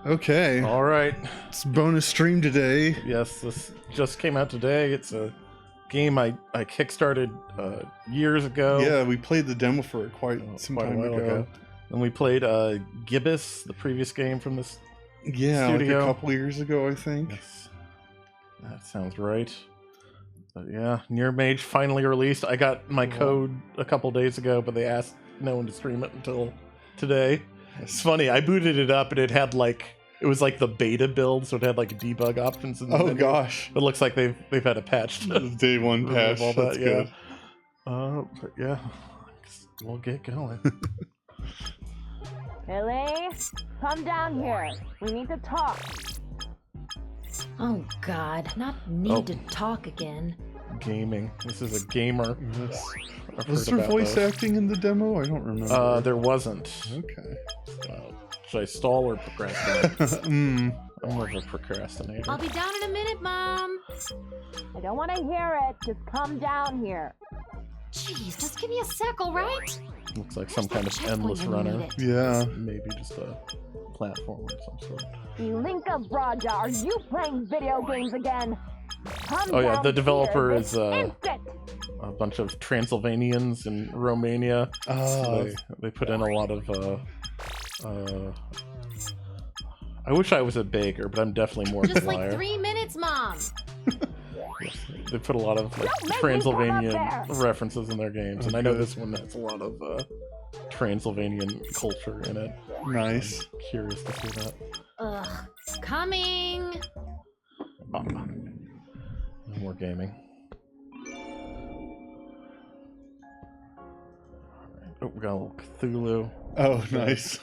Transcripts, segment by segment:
Okay. All right. It's bonus stream today. Yes, this just came out today. It's a game I kickstarted years ago. Yeah, we played the demo for it quite some time ago. And we played Gibbous, the previous game from this studio. like a couple years ago, I think. Yes. That sounds right. But yeah, Near-Mage finally released. I got my code a couple days ago, but they asked no one to stream it until today. It's funny, I booted it up and it had it was like the beta build, so it had like debug options in the menu. Gosh. It looks like they've had a patch. Day one patch. All That's good. But yeah, we'll get going. Billy, come down here. We need to talk. Oh God, not need to talk again. Gaming. This is a gamer. Yes. Was there voice acting in the demo? I don't remember. There wasn't. Okay. Should I stall or procrastinate? I'm more of a procrastinator. I'll be down in a minute, Mom. I don't want to hear it. Just come down here. Jeez, just give me a sec, all right? Looks like some kind of endless runner. Yeah. Maybe just a platform or some sort. Ilinka Braja, are you playing video games again? Oh yeah, the developer is a bunch of Transylvanians in Romania. So they put in a lot of I wish I was a baker, but I'm definitely more just like 3 minutes, Mom. They put a lot of Transylvanian references in their games, and I know this one has a lot of Transylvanian culture in it. Nice. I'm curious to see that. Ugh, coming. No more gaming. Alright. Oh, we got a little Cthulhu. Oh, nice.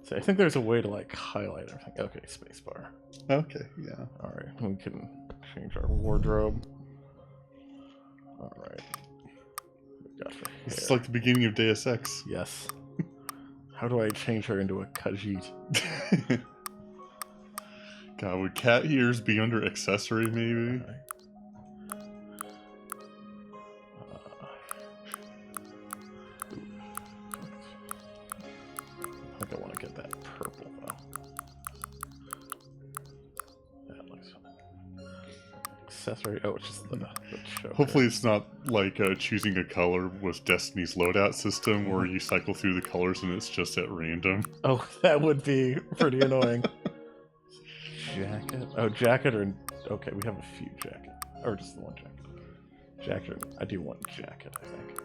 So I think there's a way to highlight everything. Okay, spacebar. Okay, yeah. Alright, we can change our wardrobe. Alright. It's like the beginning of Deus Ex. Yes. How do I change her into a Khajiit? God, would cat ears be under accessory, maybe? Okay. I think I want to get that purple, though. That looks accessory. Oh, it's just the choker. Hopefully it's not like choosing a color with Destiny's loadout system where you cycle through the colors and it's just at random. Oh, that would be pretty annoying. Jacket? Oh, jacket or... Okay, we have a few jackets. Or just the one jacket. Jacket. I do want jacket, I think.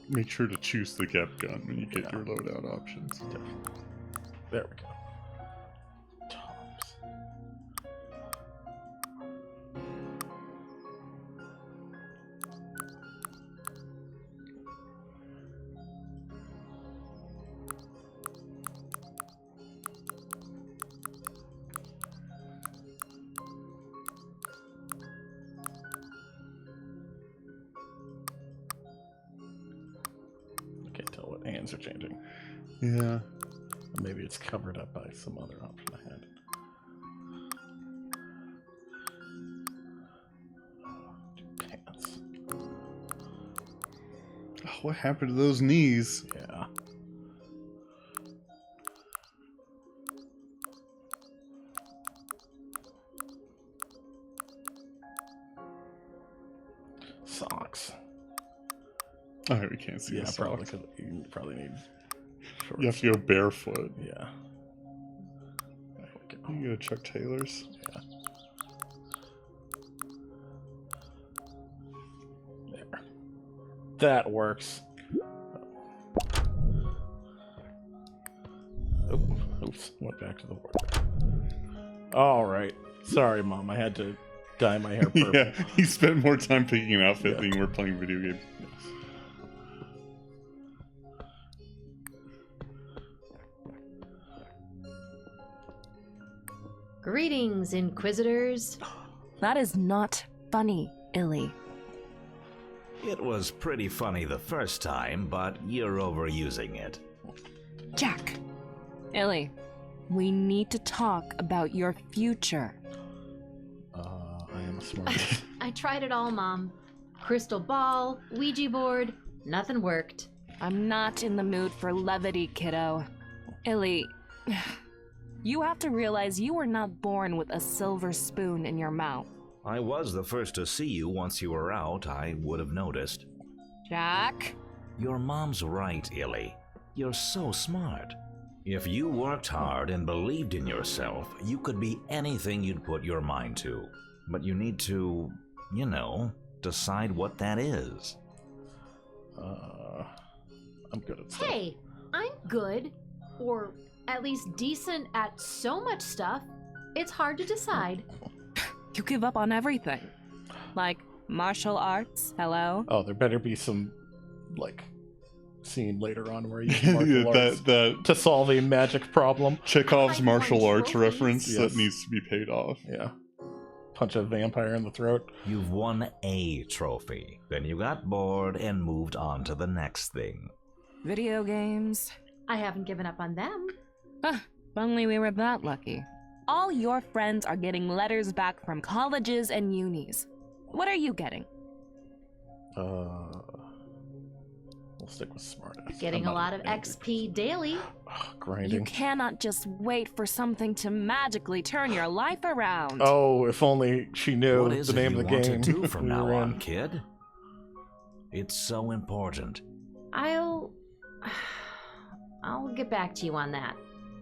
Make sure to choose the Gep gun when you get your loadout options. Definitely. There we go. Tops. Can't tell what hands are changing. Yeah. Maybe it's covered up by some other option I had. Pants. Oh, what happened to those knees? Yeah. Socks. Oh, we can't see the probably socks. you probably need shorts. You have to go barefoot. Yeah. You go Chuck Taylor's. Yeah. There. That works. Oh, oops. Went back to the wardrobe. All right. Sorry, Mom. I had to dye my hair purple. Yeah, he spent more time picking an outfit than you were playing video games. Greetings, Inquisitors. That is not funny, Illy. It was pretty funny the first time, but you're overusing it. Jack. Illy, We need to talk about your future. I am smart. I tried it all, Mom. Crystal ball, Ouija board, nothing worked. I'm not in the mood for levity, kiddo. Illy, you have to realize you were not born with a silver spoon in your mouth. I was the first to see you once you were out. I would have noticed. Jack? Your mom's right, Illy. You're so smart. If you worked hard and believed in yourself, you could be anything you'd put your mind to. But you need to, decide what that is. I'm good at stuff. Hey, I'm good, or at least decent at so much stuff, it's hard to decide. You give up on everything. Like martial arts, hello? Oh, there better be some, scene later on where you use martial arts that to solve a magic problem. Chekhov's I martial won arts trophies. reference Yes. that needs to be paid off. Yeah. Punch a vampire in the throat. You've won a trophy. Then you got bored and moved on to the next thing. Video games. I haven't given up on them. If only we were that lucky. All your friends are getting letters back from colleges and unis. What are you getting? We'll stick with smartass. Getting I'm a not lot of angry. XP daily. Grinding. You cannot just wait for something to magically turn your life around. Oh, if only she knew What is the it name you of the want game. to do from we now were on, in. kid? It's so important. I'll get back to you on that.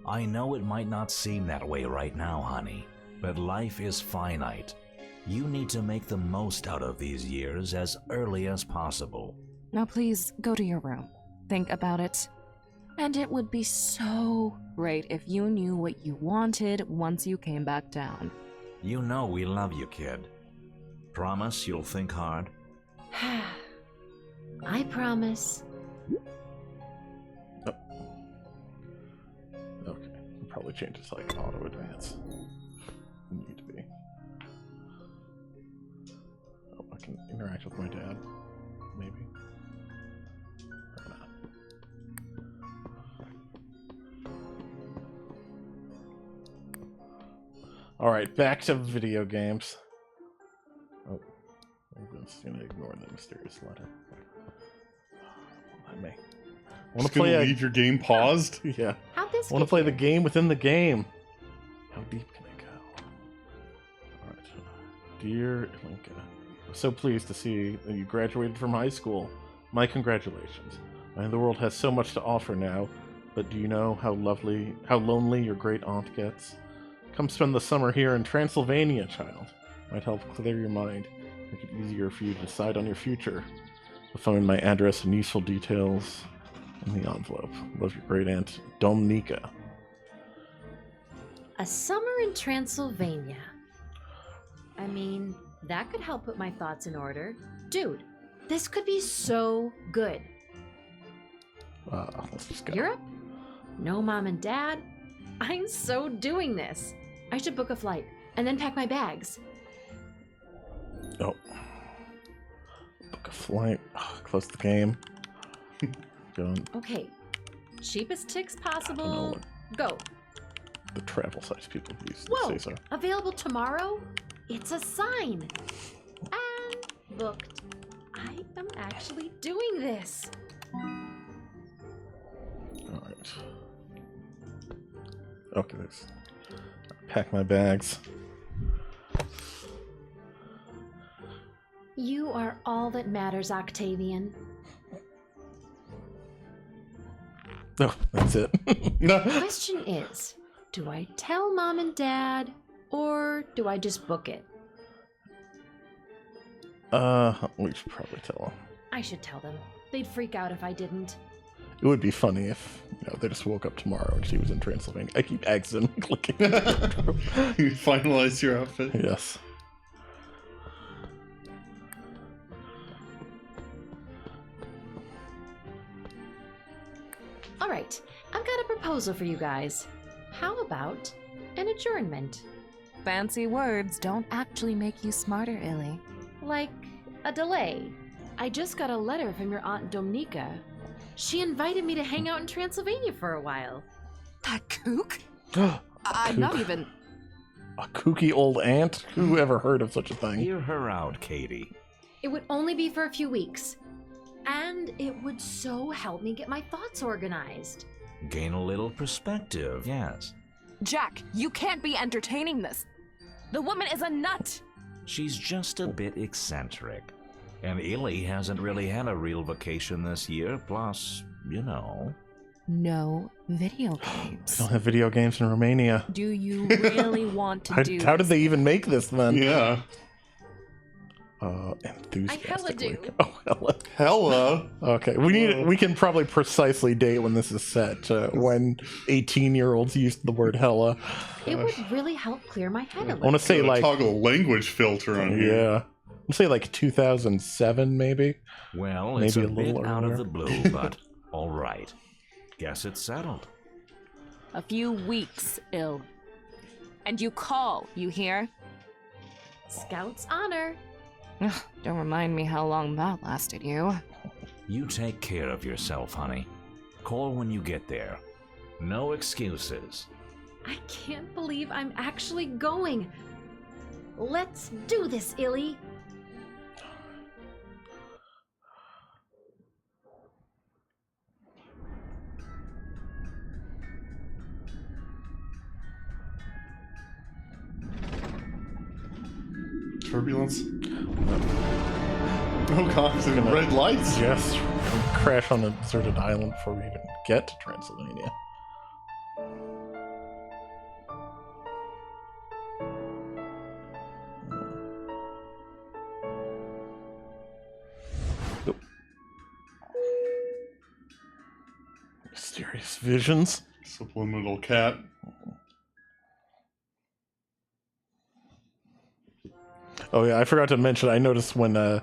I know it might not seem that way right now, honey, but life is finite. You need to make the most out of these years as early as possible. Now please go to your room. Think about it. And it would be so great if you knew what you wanted once you came back down. You know we love you, kid. Promise you'll think hard? I promise. Okay. We'll probably change it to auto advance. Need to be. Oh, I can interact with my dad. Maybe. Or not. Alright, back to video games. Oh. I'm just gonna ignore the mysterious letter. I may. I want Just to play gonna a... leave your game paused? Yeah. How'd this I want to get play here? the game within the game. How deep can I go? Alright. Dear Linka, I'm so pleased to see that you graduated from high school. My congratulations. I know the world has so much to offer now, but do you know how lonely your great aunt gets? Come spend the summer here in Transylvania, child. Might help clear your mind, make it easier for you to decide on your future. You'll find my address and useful details in the envelope. Love your great aunt, Domnica. A summer in Transylvania. I mean, that could help put my thoughts in order. Dude, this could be so good. Let's just go. Europe? No mom and dad? I'm so doing this. I should book a flight and then pack my bags. Oh. Book a flight. Close the game. Going. Okay, cheapest ticks I don't know possible. what Go. the travel sites people use to Whoa, say so. available tomorrow? It's a sign. And booked. I am actually doing this. Alright. Okay, let's pack my bags. You are all that matters, Octavian. No, that's it. The question is, do I tell mom and dad, or do I just book it? We should probably tell them. I should tell them. They'd freak out if I didn't. It would be funny if, they just woke up tomorrow and she was in Transylvania. I keep accidentally clicking. You finalize your outfit. Yes. All right, I've got a proposal for you guys. How about an adjournment? Fancy words don't actually make you smarter, Illy. Like a delay. I just got a letter from your Aunt Domnica. She invited me to hang out in Transylvania for a while. That kook? I'm not even. A kooky old aunt? Who ever heard of such a thing? Hear her out, Katie. It would only be for a few weeks. And it would so help me get my thoughts organized. Gain a little perspective, yes. Jack, you can't be entertaining this. The woman is a nut. She's just a bit eccentric. And Illy hasn't really had a real vacation this year, plus, you know. No video They games. don't have video games in Romania. Do you really want to do How did they even make this then? Yeah. Enthusiastically. do. Oh, hella. Hella. Okay, we can probably precisely date when this is set, when 18-year-olds used the word hella. It would really help clear my head a I want little. to say Gotta like, toggle language filter on here. yeah, I'll say like 2007 maybe. Well, it's Maybe a a bit little out of earlier. the blue, but all right. Guess it's settled. a few weeks, ill? And you call, you hear? Scout's honor. Ugh, don't remind me how long that lasted you. You take care of yourself, honey. Call when you get there. No excuses. I can't believe I'm actually going. Let's do this, Illy. Turbulence. Oh god, there's red lights. Yes, crash on a deserted island before we even get to Transylvania. Nope. Mysterious visions. Subliminal cat. Oh yeah, I forgot to mention. I noticed when I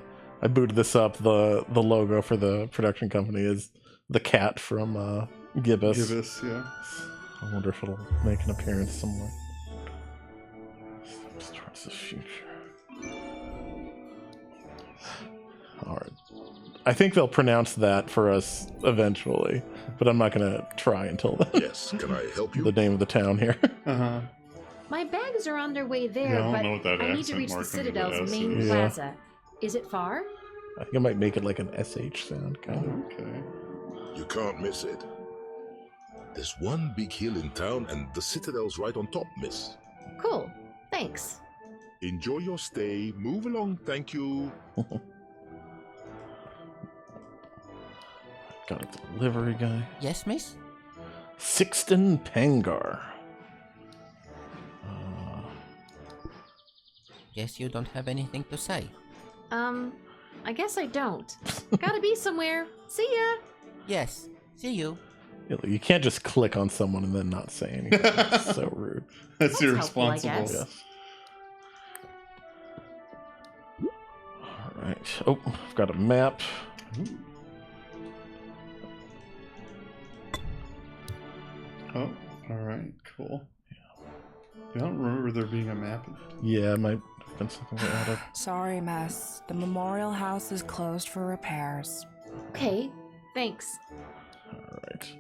booted this up, the logo for the production company is the cat from Gibbous. Gibbous, yeah. I wonder if it'll make an appearance somewhere. Steps towards the future. Alright. I think they'll pronounce that for us eventually, but I'm not gonna try until then. Yes, can I help you? The name of the town here. Uh-huh. My bags are on their way there, Yeah, I don't but know what that I need to accent reach the mark under the Citadel's S main is. Yeah. plaza. Is it far? I think I might make it like an SH sound, kind of. Okay. You can't miss it. There's one big hill in town and the Citadel's right on top, miss. Cool. Thanks. Enjoy your stay. Move along, thank you. Got a delivery guy. Yes, miss? Sixton Pangar. Guess you don't have anything to say. I guess I don't. Gotta be somewhere. See ya. Yes, see you. You can't just click on someone and then not say anything. It's so rude. That's That's helpful, I irresponsible. guess. Yes. All right. Oh, I've got a map. Oh, alright, cool. I don't remember there being a map. Yeah, it might have been something I added. Sorry, Miss. The memorial house is closed for repairs. Okay. Thanks. All right.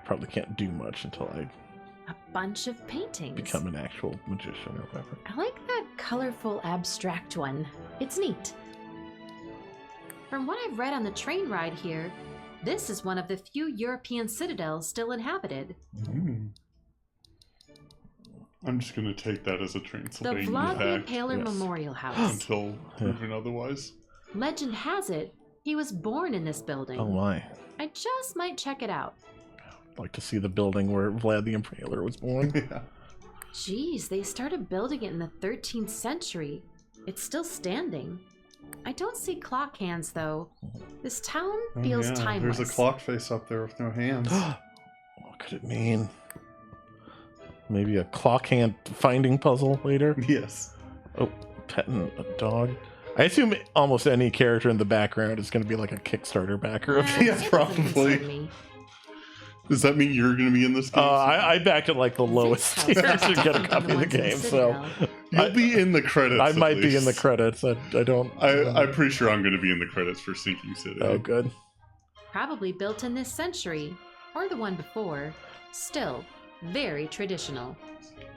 Probably can't do much until I A bunch of paintings. become an actual magician or whatever. I like that colorful abstract one. It's neat. From what I've read on the train ride here, this is one of the few European citadels still inhabited. Hmm. I'm just gonna take that as a The Transylvania Vlad the fact Impaler yes. Memorial House. until proven otherwise. Legend has it he was born in this building. Oh my. I just might check it out. I'd like to see the building where Vlad the Impaler was born. Yeah. Geez, they started building it in the 13th century. It's still standing. I don't see clock hands, though. This town Oh, feels yeah. timeless. There's a clock face up there with no hands. What could it mean? Maybe a clock hand finding puzzle later? Yes. Oh, petting a dog. I assume almost any character in the background is going to be like a Kickstarter backer of Yeah, It doesn't probably. concern me. Does that mean you're gonna be in this game? I backed at like the lowest This tier house to get a is copy of the ones in game, so Citadel. You'll be in the credits. I at might be in the least. credits. I don't. I'm pretty sure I'm gonna be in the credits for Sinking City. Oh, good. Probably built in this century, or the one before. Still, Very traditional.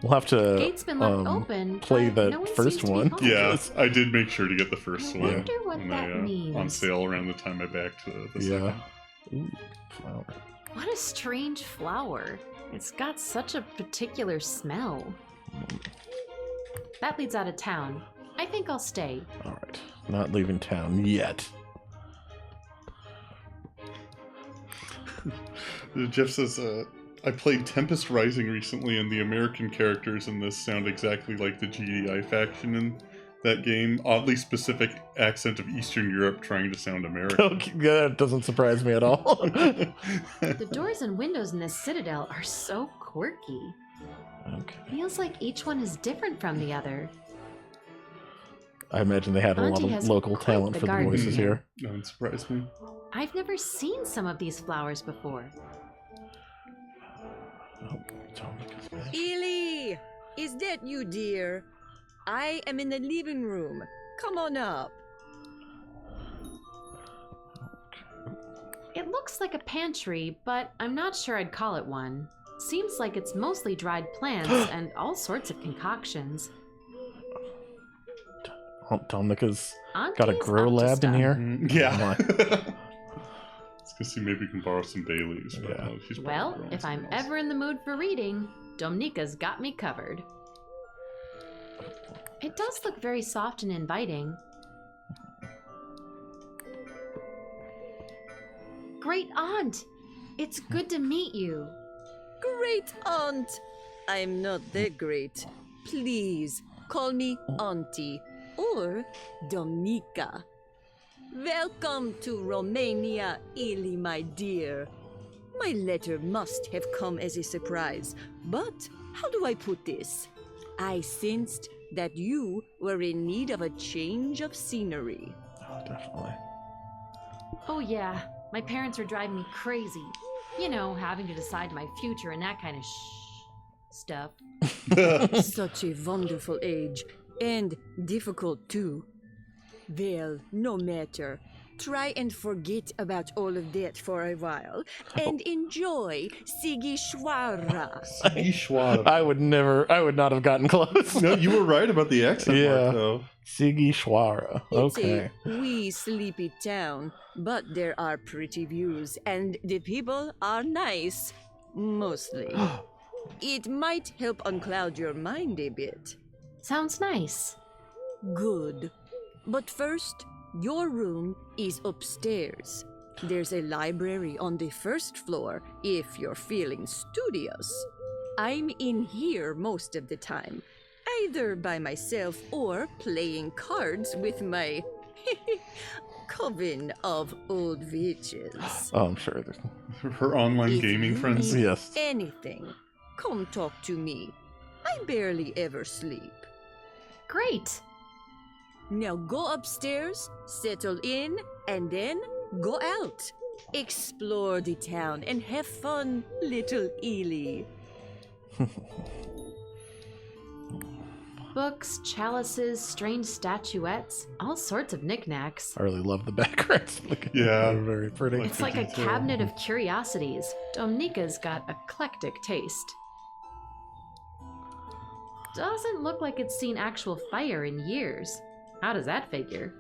We'll have to Gate's been left open, play but the no one first seems to be one. home. Yeah, I did make sure to get the first I one. wonder what when that means. On sale around the time I backed the Yeah. second. Ooh, flower. What a strange flower. It's got such a particular smell. That leads out of town. I think I'll stay. All right, not leaving town yet. Jeff says, I played Tempest Rising recently, and the American characters in this sound exactly like the GDI faction in that game. Oddly specific accent of Eastern Europe trying to sound American. Okay, that doesn't surprise me at all. The doors and windows in this citadel are so quirky. Okay. Feels like each one is different from the other. I imagine they had a lot Auntie of has local quite talent the for the garden voices here. here. Don't surprise me. I've never seen some of these flowers before. Oh, Dominica's back. Ely! Is that you, dear? I am in the living room. Come on up. It looks like a pantry, but I'm not sure I'd call it one. Seems like it's mostly dried plants and all sorts of concoctions. Dominica's Auntie's got a grow up to lab in stuff. here. Mm, yeah. Oh, Let's go see, maybe we can borrow some bay leaves. But Yeah. she's probably Well, growing if I'm something else. ever in the mood for reading, Domnika's got me covered. It does look very soft and inviting. Great aunt! It's good to meet you. Great aunt! I'm not that great. Please, call me Auntie or Dominica. Welcome to Romania, Ely, my dear. My letter must have come as a surprise, but how do I put this? I sensed that you were in need of a change of scenery. Oh, definitely. Oh yeah, my parents are driving me crazy. You know, having to decide my future and that kind of stuff. Such a wonderful age, and difficult too. Well, no matter. Try and forget about all of that for a while, and enjoy Sigi Shwara. I would not have gotten close. No, you were right about the accent Yeah. mark, though. Sigi Shwara. It's Okay. a wee sleepy town, but there are pretty views, and the people are nice. Mostly. It might help uncloud your mind a bit. Sounds nice. Good. But first, your room is upstairs. There's a library on the first floor if you're feeling studious. I'm in here most of the time, either by myself or playing cards with my coven of old witches. Oh, I'm sure. Her online If gaming you friends. need Yes. anything, come talk to me. I barely ever sleep. Great. Now go upstairs, settle in, and then go out. Explore the town and have fun, little Ely. Books, chalices, strange statuettes, all sorts of knickknacks. I really love the backgrounds. Yeah. They're very pretty. It's like a cabinet of curiosities. Domnika's got eclectic taste. Doesn't look like it's seen actual fire in years. How does that figure?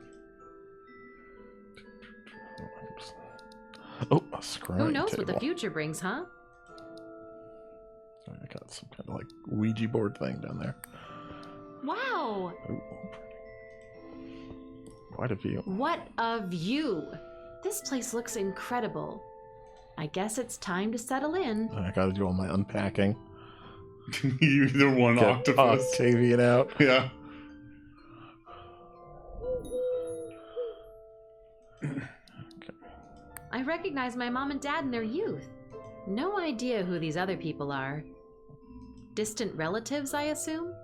Oh, a scrying Who knows what the table. future brings, huh? I got some kind of like Ouija board thing down there. Wow! Ooh. Quite a view. What a view! This place looks incredible. I guess it's time to settle in. I gotta do all my unpacking. You're the one Get octopus. Octavian out. Yeah. I recognize my mom and dad in their youth. No idea who these other people are. Distant relatives, I assume?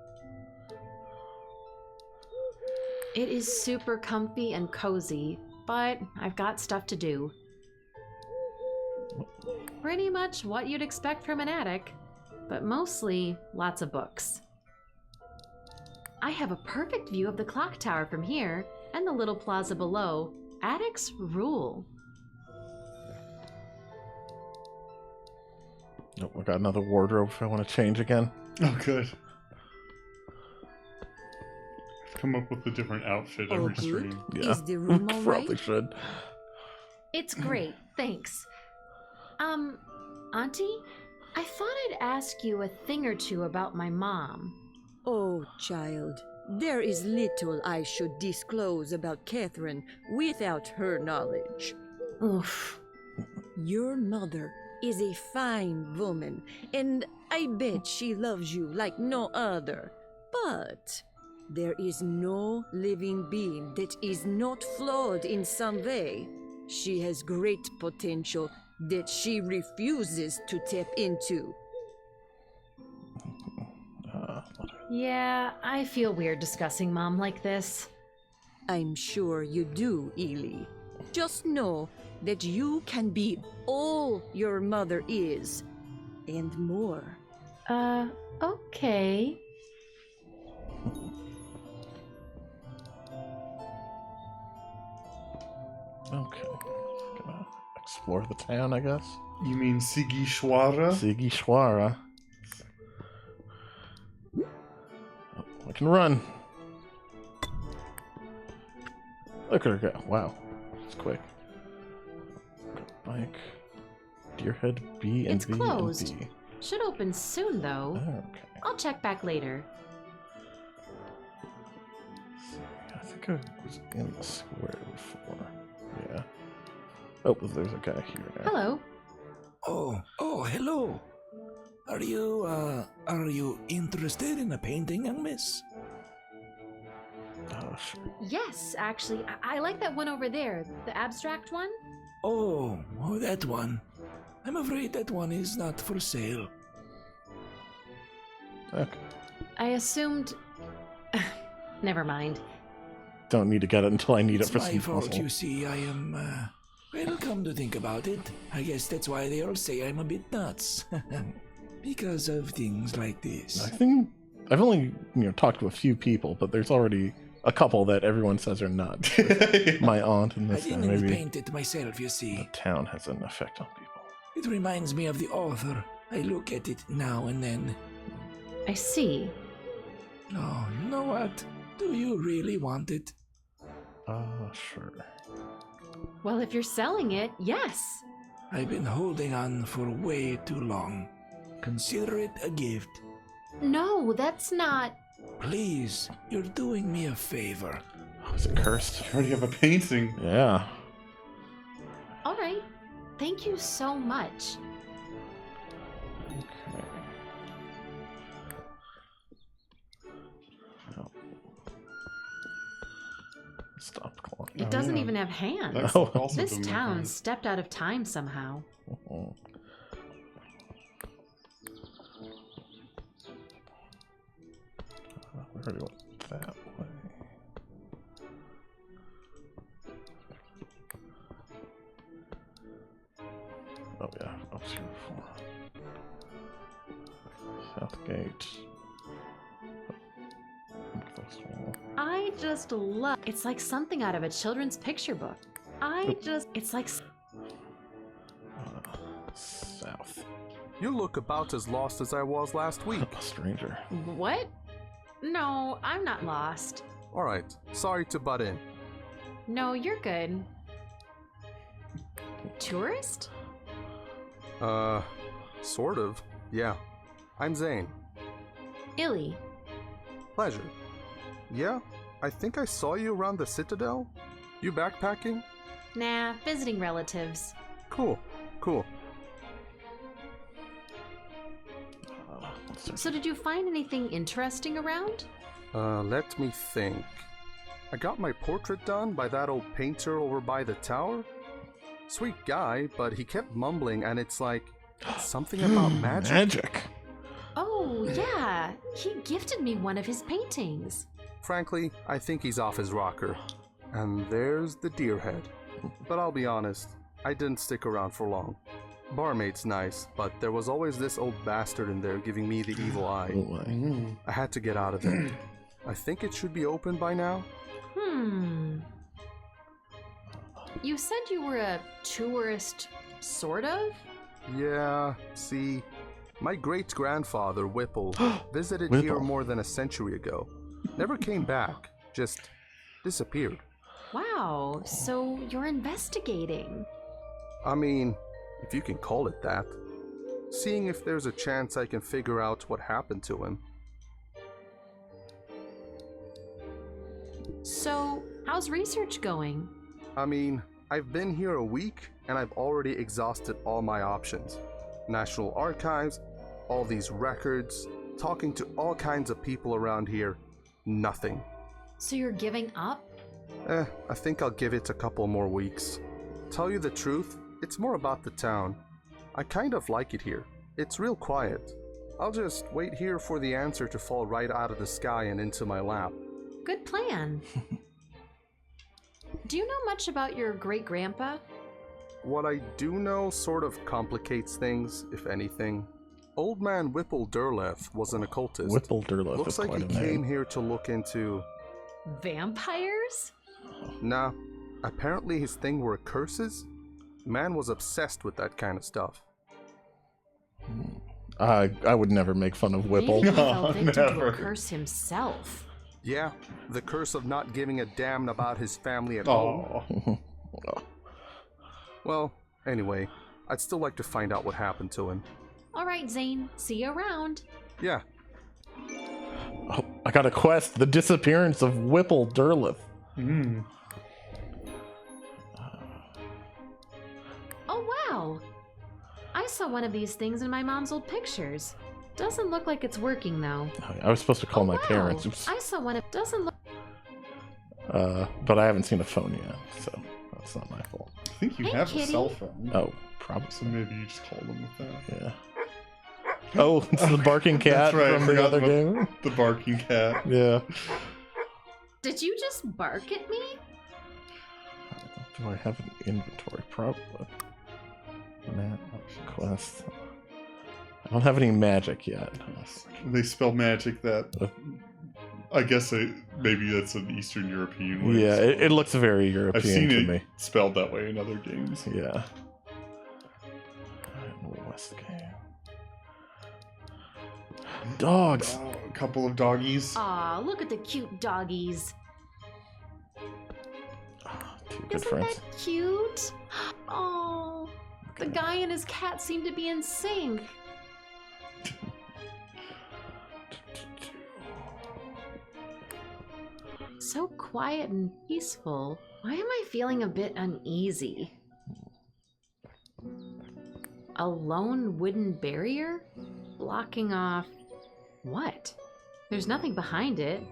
It is super comfy and cozy, but I've got stuff to do. Pretty much what you'd expect from an attic, but mostly lots of books. I have a perfect view of the clock tower from here and the little plaza below. Attics rule. Nope, I got another wardrobe if I want to change again. Oh, good. Come up with a different outfit Oh, every good. stream. Yeah, Is the room all probably right? should. It's great, thanks. Auntie? I thought I'd ask you a thing or two about my mom. Oh, child, there is little I should disclose about Catherine without her knowledge. Oof. Your mother is a fine woman, and I bet she loves you like no other. But there is no living being that is not flawed in some way. She has great potential that she refuses to tap into. Yeah, I feel weird discussing Mom like this. I'm sure you do, Ely. Just know that you can be all your mother is, and more. Okay. Okay. Gonna explore the town, I guess. You mean Sigishwara? Sigishwara. Oh, I can run. Look at her go. Wow. It's quick. Bike. Deerhead B and It's B closed. and B. Should open soon, though. Okay. I'll check back later. I think I was in the square before. Yeah. Oh, there's a guy here now. Hello. Oh, hello. Are you interested in a painting, young miss? Oh, sure. Yes, actually, I like that one over there, the abstract one. Oh, that one. I'm afraid that one is not for sale. Okay. I assumed. Never mind. Don't need to get it until I need It's it for my some fault, puzzle. you see. I am, well, come to think about it, I guess that's why they all say I'm a bit nuts. Because of things like this. I think I've only talked to a few people, but there's already a couple that everyone says are nuts. My aunt and I this guy. didn't Maybe paint it myself, you the see. town has an effect on people. It reminds me of the author. I look at it now and then. I see. Oh, you know what? Do you really want it? Sure. Well, if you're selling it, yes. I've been holding on for way too long. Consider it a gift. No, that's not. Please, you're doing me a favor. Oh, is it cursed? You already have a painting. Yeah. All right. Thank you so much. Okay. Oh. Stop calling. It doesn't even have hands. That's Oh. also This doesn't make town sense. stepped out of time somehow. Oh. We already went that way. Oh yeah, I was here before. South gate. I just love. It's like something out of a children's picture book. It's like. South. You look about as lost as I was last week. A stranger. What? No, I'm not lost. Alright, sorry to butt in. No, you're good. Tourist? Sort of. Yeah. I'm Zane. Illy. Pleasure. Yeah, I think I saw you around the Citadel. You backpacking? Nah, visiting relatives. Cool. So did you find anything interesting around? Let me think. I got my portrait done by that old painter over by the tower. Sweet guy, but he kept mumbling and it's like something about magic. Magic. Oh, yeah. He gifted me one of his paintings. Frankly, I think he's off his rocker. And there's the deer head. But I'll be honest, I didn't stick around for long. Barmaid's nice, but there was always this old bastard in there giving me the evil eye. I had to get out of there. I think it should be open by now. You said you were a tourist, sort of? Yeah, see, My great-grandfather, Whipple, visited here more than a century ago. Never came back, just disappeared. Wow, so you're investigating. I mean, if you can call it that. Seeing if there's a chance I can figure out what happened to him. So, how's research going? I mean, I've been here a week and I've already exhausted all my options. National Archives, all these records, talking to all kinds of people around here. Nothing. So you're giving up? I think I'll give it a couple more weeks. Tell you the truth, it's more about the town. I kind of like it here. It's real quiet. I'll just wait here for the answer to fall right out of the sky and into my lap. Good plan. Do you know much about your great-grandpa? What I do know sort of complicates things, if anything. Old man Whipple Durleth was an occultist. Whipple Durleth. Looks like he came here to look into... Vampires? Nah, apparently his thing were curses. Man was obsessed with that kind of stuff. I would never make fun of Whipple. Maybe he fell victim to a curse himself. Yeah, the curse of not giving a damn about his family at home. Well, anyway, I'd still like to find out what happened to him. All right, Zane. See you around. Yeah. Oh, I got a quest. The disappearance of Whipple Durleth. Oh, wow. I saw one of these things in my mom's old pictures. Doesn't look like it's working, though. I was supposed to call my parents. Oops. I saw one. It doesn't look... But I haven't seen a phone yet, so that's not my fault. I think you have a cell phone. Oh, probably. So maybe you just called them with that. Yeah. Oh, it's the barking cat That's right, from I the forgot other about game. The barking cat. Yeah. Did you just bark at me? Do I have an inventory? Probably. Quest. I don't have any magic yet. They spell magic that... I guess maybe that's an Eastern European way. Yeah, it looks very European I've seen to it me. spelled that way in other games. Yeah. West game. Dogs. Oh, a couple of doggies. Aw, look at the cute doggies. Two good Isn't friends. that cute? Oh, the guy and his cat seem to be in sync. So quiet and peaceful. Why am I feeling a bit uneasy? A lone wooden barrier? Blocking off... what? There's nothing behind it.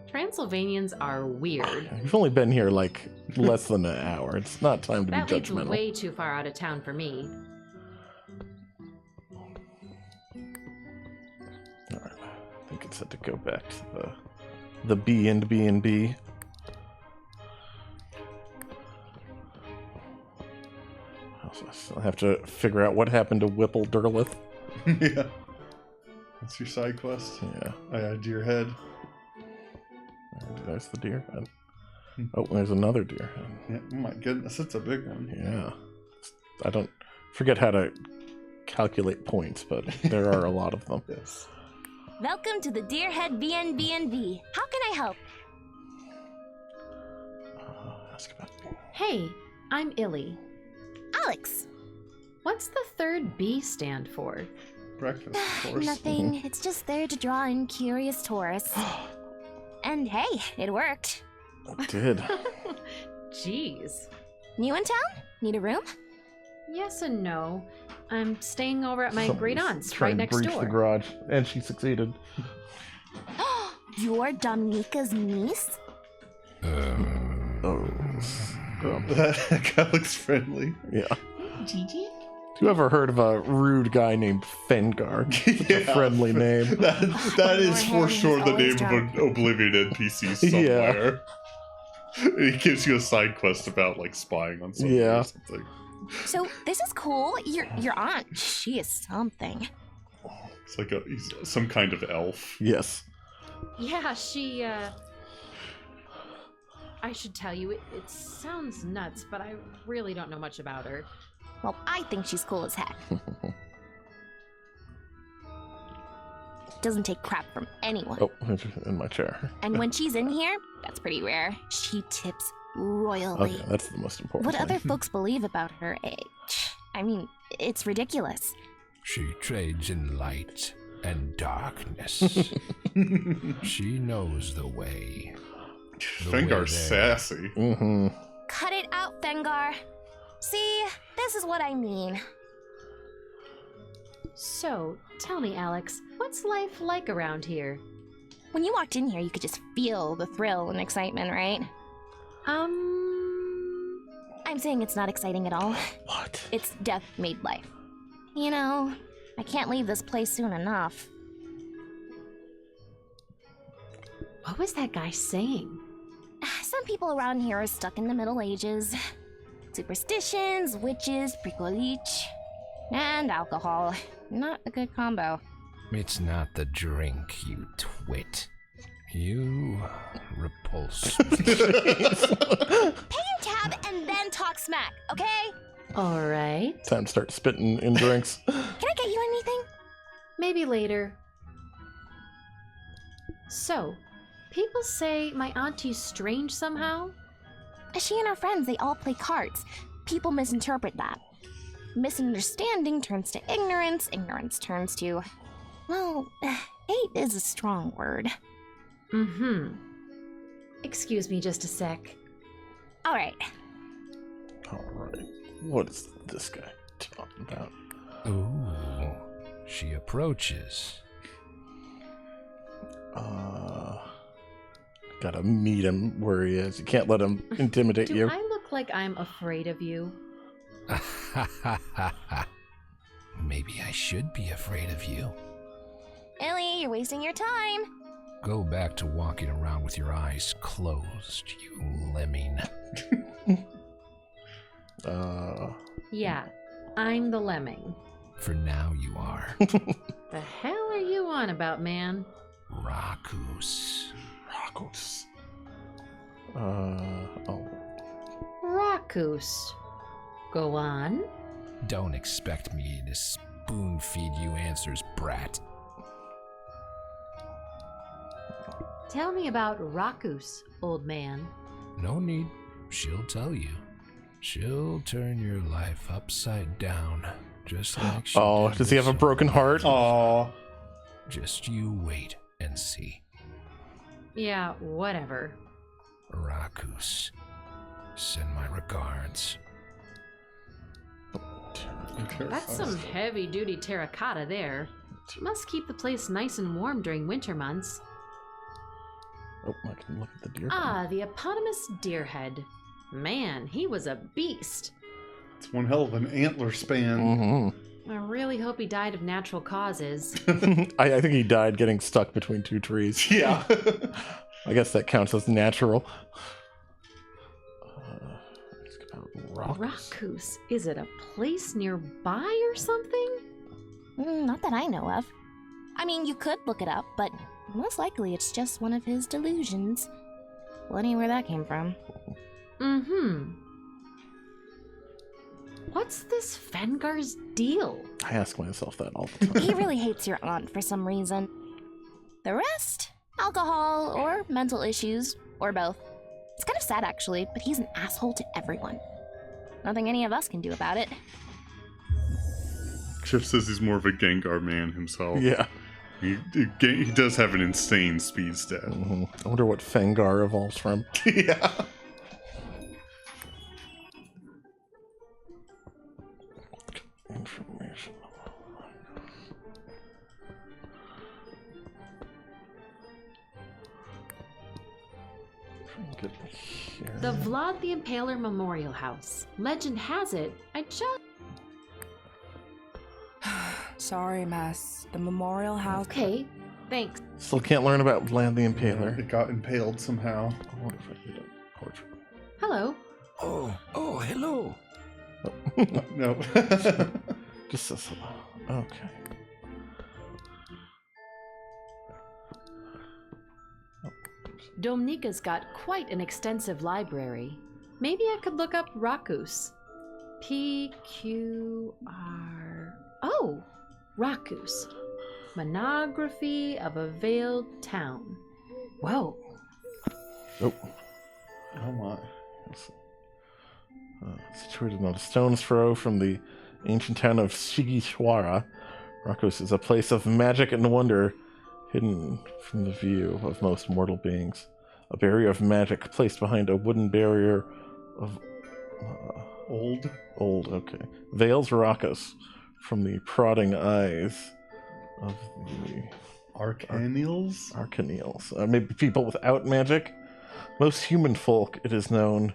Transylvanians are weird. You've only been here like less than an hour. It's not time to That be leads judgmental. way too far out of town for me. Alright, I think it said to go back to the B and B and B. I still have to figure out what happened to Whipple Durleth. Yeah. That's your side quest. Yeah. I had deer head. There's the deer head. Oh, there's another deer head. Yeah, oh my goodness, it's a big one. Yeah. I don't forget how to calculate points, but there are a lot of them. Yes. Welcome to the Deerhead BNB&B. How can I help? Ask about Hey, I'm Illy. Alex. What's the third B stand for? Breakfast, of course. Nothing. It's just there to draw in curious tourists. And hey, it worked. It did. Jeez. New in town? Need a room? Yes and no. I'm staying over at my great aunt's Trying right to next breach door. the garage, and she succeeded. You're Dominica's niece? That guy looks friendly. Yeah. Gigi? You ever heard of a rude guy named Fengar? It's a friendly name. That is for sure the name of an Oblivion NPC somewhere. He gives you a side quest about like spying on someone or something. So this is cool. Your aunt, she is something. It's like he's some kind of elf. Yes. Yeah, she, I should tell you, it sounds nuts, but I really don't know much about her. Well, I think she's cool as heck. doesn't take crap from anyone. Oh, in my chair. And when she's in here, that's pretty rare, she tips royally. Okay, that's the most important What thing. other folks believe about her, I mean, it's ridiculous. She trades in light and darkness. She knows the way. Fengar's sassy. Mm-hmm. Cut it out, Fengar. See, this is what I mean. So, tell me, Alex, what's life like around here? When you walked in here, you could just feel the thrill and excitement, right? I'm saying it's not exciting at all. What? It's death made life. You know, I can't leave this place soon enough. What was that guy saying? Some people around here are stuck in the Middle Ages. Superstitions, witches, pricolich, and alcohol. Not a good combo. It's not the drink, you twit. You repulse. Pay your tab and then talk smack, okay? All right. Time to start spitting in drinks. Can I get you anything? Maybe later. So, people say my auntie's strange somehow? She and her friends, they all play cards. People misinterpret that. Misunderstanding turns to ignorance. Ignorance turns to... well, hate is a strong word. Mm-hmm. Excuse me just a sec. Alright. Alright. What is this guy talking about? Ooh, she approaches. Gotta meet him where he is. You can't let him intimidate Do you. I look like I'm afraid of you? Maybe I should be afraid of you. Ellie, you're wasting your time. Go back to walking around with your eyes closed, you lemming. Yeah, I'm the lemming. For now you are. The hell are you on about, man? Rakus. Rakus. Oh. Rakus. Go on. Don't expect me to spoon feed you answers, brat. Tell me about Rakus, old man. No need. She'll tell you. She'll turn your life upside down, just like she Oh, did does he have a with broken heart? Aww. Just you wait and see. Yeah, whatever. Rakus, send my regards. That's some heavy-duty terracotta there. Must keep the place nice and warm during winter months. Oh, I can look at the deer. Ah, the eponymous Deerhead. Man, he was a beast. It's one hell of an antler span. Mm-hmm. I really hope he died of natural causes. I think he died getting stuck between two trees. Yeah. I guess that counts as natural. Rakus. Is it a place nearby or something? Not that I know of. I mean, you could look it up, but most likely it's just one of his delusions. Plenty where that came from. Mm-hmm. What's this Fengar's deal? I ask myself that all the time. He really hates your aunt for some reason. The rest? Alcohol, or mental issues, or both. It's kind of sad, actually, but he's an asshole to everyone. Nothing any of us can do about it. Chip says he's more of a Gengar man himself. Yeah. He does have an insane speed stat. Mm-hmm. I wonder what Fengar evolves from. Yeah. Information. The Vlad the Impaler Memorial House. Legend has it, I just... Sorry, Mess. The memorial house... Okay, thanks. Still can't learn about Vlad the Impaler. It got impaled somehow. I wonder if I can get a portrait. Hello. Oh, hello. No. Just says hello. Okay. Domnika's got quite an extensive library. Maybe I could look up Rakus. PQR... Oh, Rakus. Monography of a Veiled Town. Whoa. Oh. Oh my. Situated on a stone's throw from the ancient town of Shigishwara, Rakos is a place of magic and wonder, hidden from the view of most mortal beings. A barrier of magic placed behind a wooden barrier of... Old, okay. Veils Rakos from the prodding eyes of the... Arcaneals? Arcaneals. Maybe people without magic. Most human folk, it is known,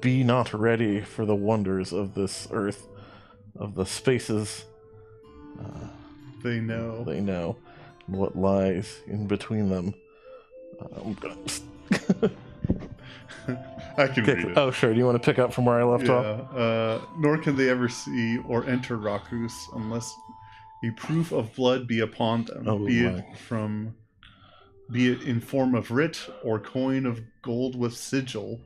be not ready for the wonders of this earth, of the spaces. They know. They know what lies in between them. I can read it. Oh, sure. Do you want to pick up from where I left off? Nor can they ever see or enter Rakus unless a proof of blood be upon them, be it in form of writ or coin of gold with sigil.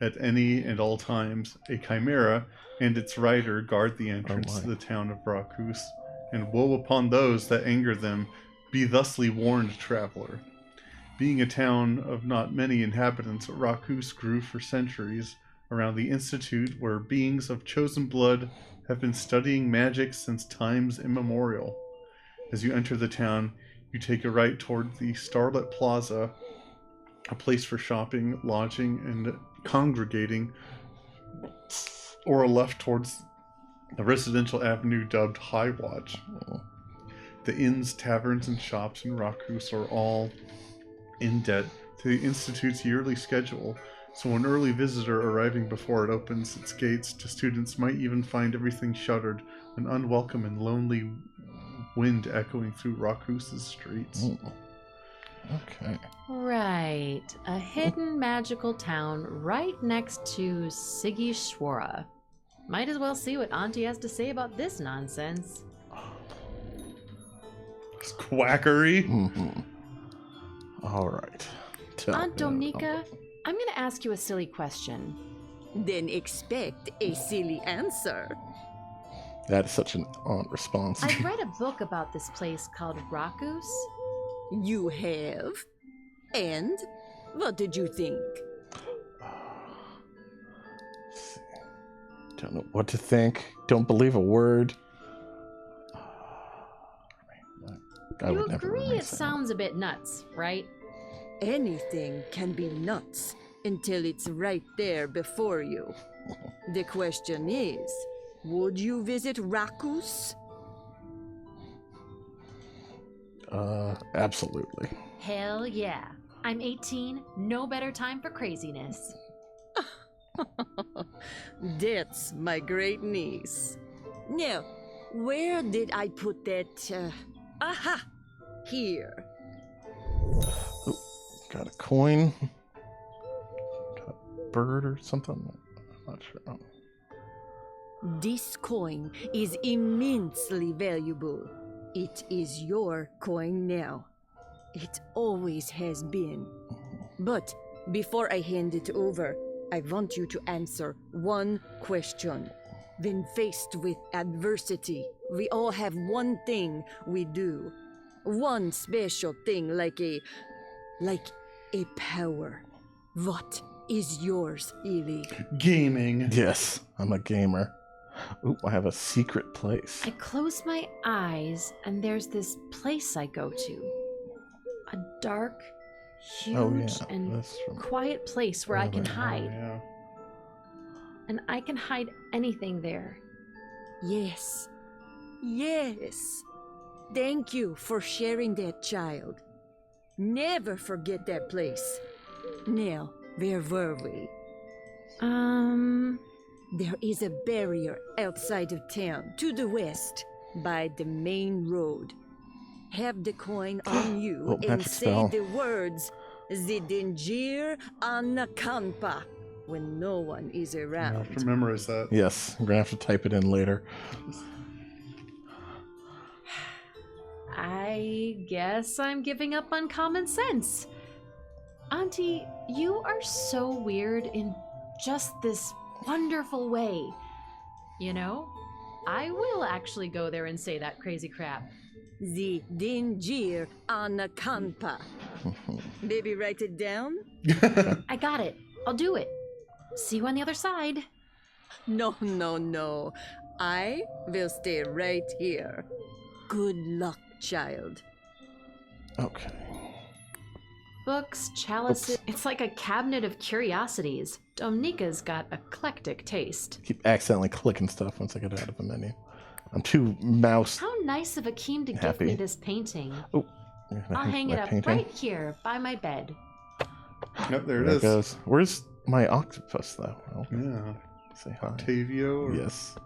At any and all times, a chimera and its rider guard the entrance to the town of Rakus, and woe upon those that anger them. Be thusly warned, traveler. Being a town of not many inhabitants, Rakus grew for centuries around the institute where beings of chosen blood have been studying magic since times immemorial. As you enter the town, you take a right toward the Starlit Plaza, a place for shopping, lodging, and congregating, or a left towards the residential avenue dubbed High Watch. The inns, taverns, and shops in Rakus are all in debt to the Institute's yearly schedule, so an early visitor arriving before it opens its gates to students might even find everything shuttered, an unwelcome and lonely wind echoing through Rakus' streets. Okay. Right. A hidden magical town right next to Sigishwara. Might as well see what Auntie has to say about this nonsense. It's quackery. All right. Aunt Dominica, I'm going to ask you a silly question. Then expect a silly answer. That is such an aunt response. I've read a book about this place called Rakus. You have? And? What did you think? Don't know what to think. Don't believe a word. You agree it sounds a bit nuts, right? Anything can be nuts until it's right there before you. The question is, would you visit Rakus? Absolutely. Hell yeah. I'm 18, no better time for craziness. That's my great niece. Now, where did I put that, aha! Here. Oh, got a coin. Got a bird or something. I'm not sure. This coin is immensely valuable. It is your coin now. It always has been. But before I hand it over, I want you to answer one question. When faced with adversity, we all have one thing we do. One special thing like a power. What is yours, Ely? Gaming. Yes, I'm a gamer. Ooh, I have a secret place. I close my eyes and there's this place I go to. A dark, huge, and quiet place where I can hide. And I can hide anything there. Yes. Yes. Thank you for sharing that, child. Never forget that place. Now, where were we? There is a barrier outside of town, to the west, by the main road. Have the coin on you and say the words, Zidinjir Anakampa, when no one is around. I have to memorize that. Yes, I'm gonna have to type it in later. I guess I'm giving up on common sense. Auntie, you are so weird in just this wonderful way. You know, I will actually go there and say that crazy crap. the Dingir Anakanpa. Baby, write it down? I got it. I'll do it. See you on the other side. No, no, no. I will stay right here. Good luck, child. Okay. Books, chalices. Oops. It's like a cabinet of curiosities. Domnika's got eclectic taste. Keep accidentally clicking stuff once I get out of the menu. I'm too mouse. How nice of Akeem to Happy. give me this painting. Oh, I'll hang it up painting. right here by my bed. Yep, there it There is. it goes. Where's my octopus, though? Oh, Yeah. say hi. Octavio? Or... Yes.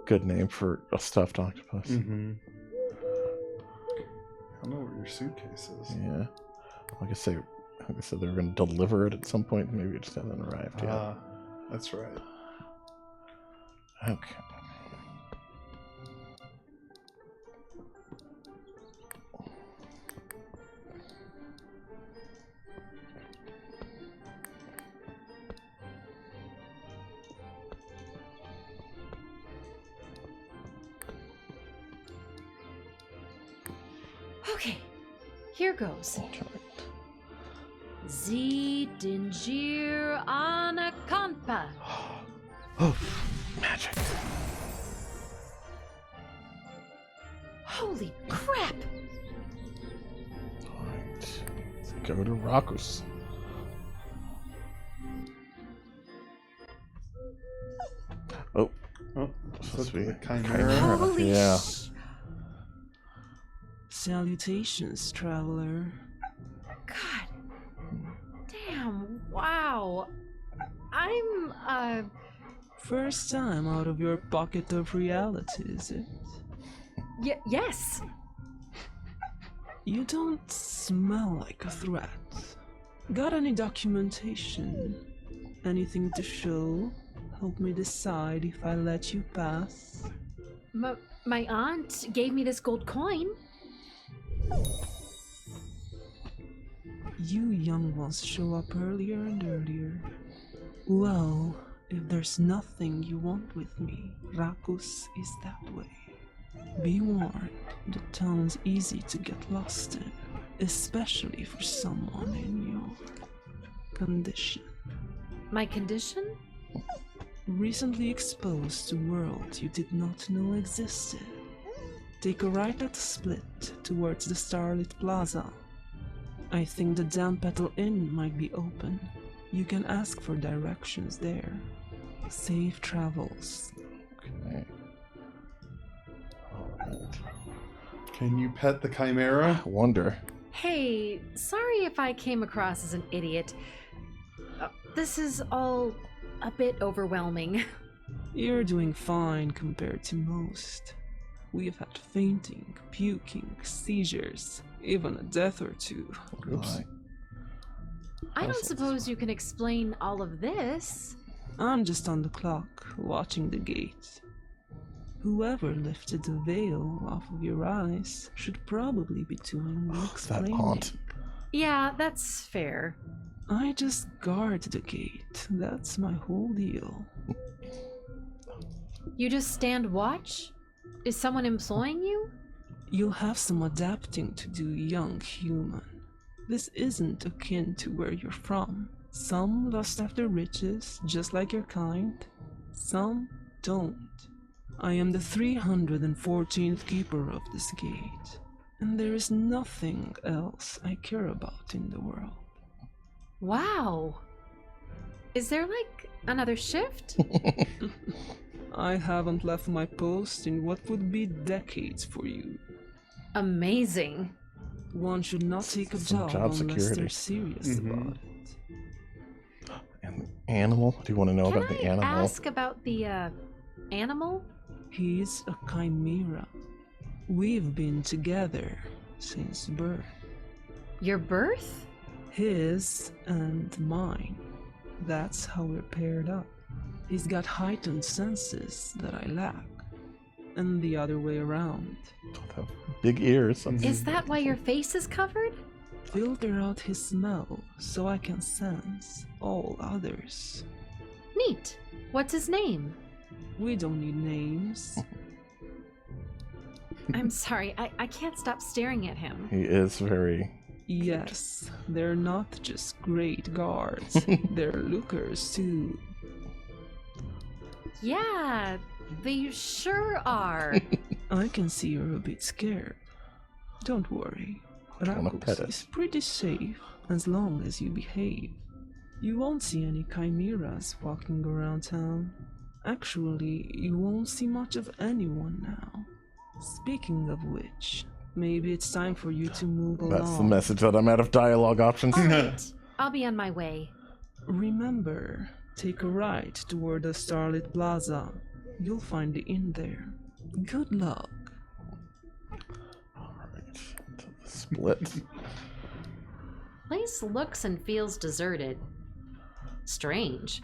Good name for a stuffed octopus. Mm-hmm. I don't know where your suitcase is. Yeah. Like I said, they were going to deliver it at some point. Maybe it just hasn't arrived yet. Ah, that's right. Okay. Okay, here goes. Z Dingir Anakanpa. Oh, magic. Holy crap! Alright. Let's go to Rakus. Oh. Oh, supposed to be the Chimera. Holy yeah. Salutations, traveler. God. Damn, wow. I'm, First time out of your pocket of reality, is it? yes. You don't smell like a threat. Got any documentation? Anything to show? Help me decide if I let you pass. My aunt gave me this gold coin. You young ones show up earlier and earlier. Well, if there's nothing you want with me, Rakus is that way. Be warned, the town's easy to get lost in, especially for someone in your condition. My condition? Recently exposed to worlds you did not know existed. Take a right at the split towards the Starlit Plaza. I think the Damn Petal Inn might be open. You can ask for directions there. Safe travels. Okay. Alright. Can you pet the Chimera? Wonder. Hey, sorry if I came across as an idiot. This is all a bit overwhelming. You're doing fine compared to most. We've had fainting, puking, seizures, even a death or two. Oops. I don't suppose you can explain all of this. I'm just on the clock, watching the gate. Whoever lifted the veil off of your eyes should probably be doing the explaining. That aunt. Yeah, that's fair. I just guard the gate. That's my whole deal. You just stand watch? Is someone employing you? You'll have some adapting to do, young human. This isn't akin to where you're from. Some lust after riches, just like your kind. Some don't. I am the 314th keeper of this gate, and there is nothing else I care about in the world. Wow. Is there like another shift? I haven't left my post in what would be decades for you. Amazing. One should not take a job unless they're serious about it. And the animal? Do you want to know about the animal? Ask about the animal? He's a chimera. We've been together since birth. Your birth? His and mine. That's how we're paired up. He's got heightened senses that I lack. And the other way around. Big ears. Is that why your face is covered? Filter out his smell so I can sense all others. Neat. What's his name? We don't need names. I'm sorry, I can't stop staring at him. He is very... Yes, they're not just great guards, they're lookers too. Yeah, they sure are. I can see you're a bit scared. Don't worry, Raccoon is pretty safe as long as you behave. You won't see any chimeras walking around town. Actually, you won't see much of anyone now. Speaking of which, maybe it's time for you to move along. That's the message that I'm out of dialogue options. All right, I'll be on my way. Remember, take a right toward the Starlit Plaza. You'll find the inn there. Good luck. Alright, to the split. Place looks and feels deserted. Strange.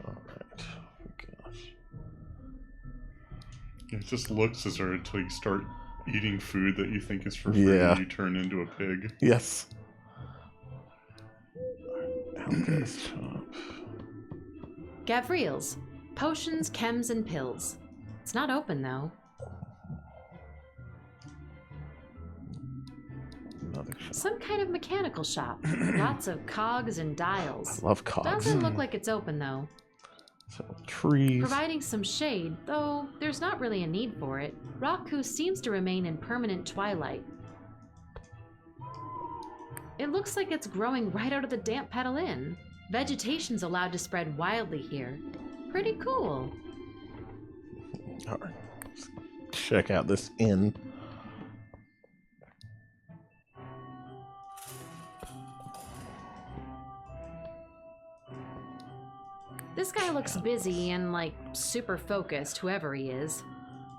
Alright, gosh. It just looks deserted until you start eating food that you think is for free and you turn into a pig. Yes. Alchemist shop. Gavriel's. Potions, chems, and pills. It's not open, though. Some kind of mechanical shop. Lots of cogs and dials. I love cogs. Doesn't look like it's open, though. So, trees. Providing some shade, though there's not really a need for it. Raku seems to remain in permanent twilight. It looks like it's growing right out of the damp Petal Inn. Vegetation's allowed to spread wildly here. Pretty cool. Alright, let's check out this inn. This guy looks busy and, like, super focused, whoever he is.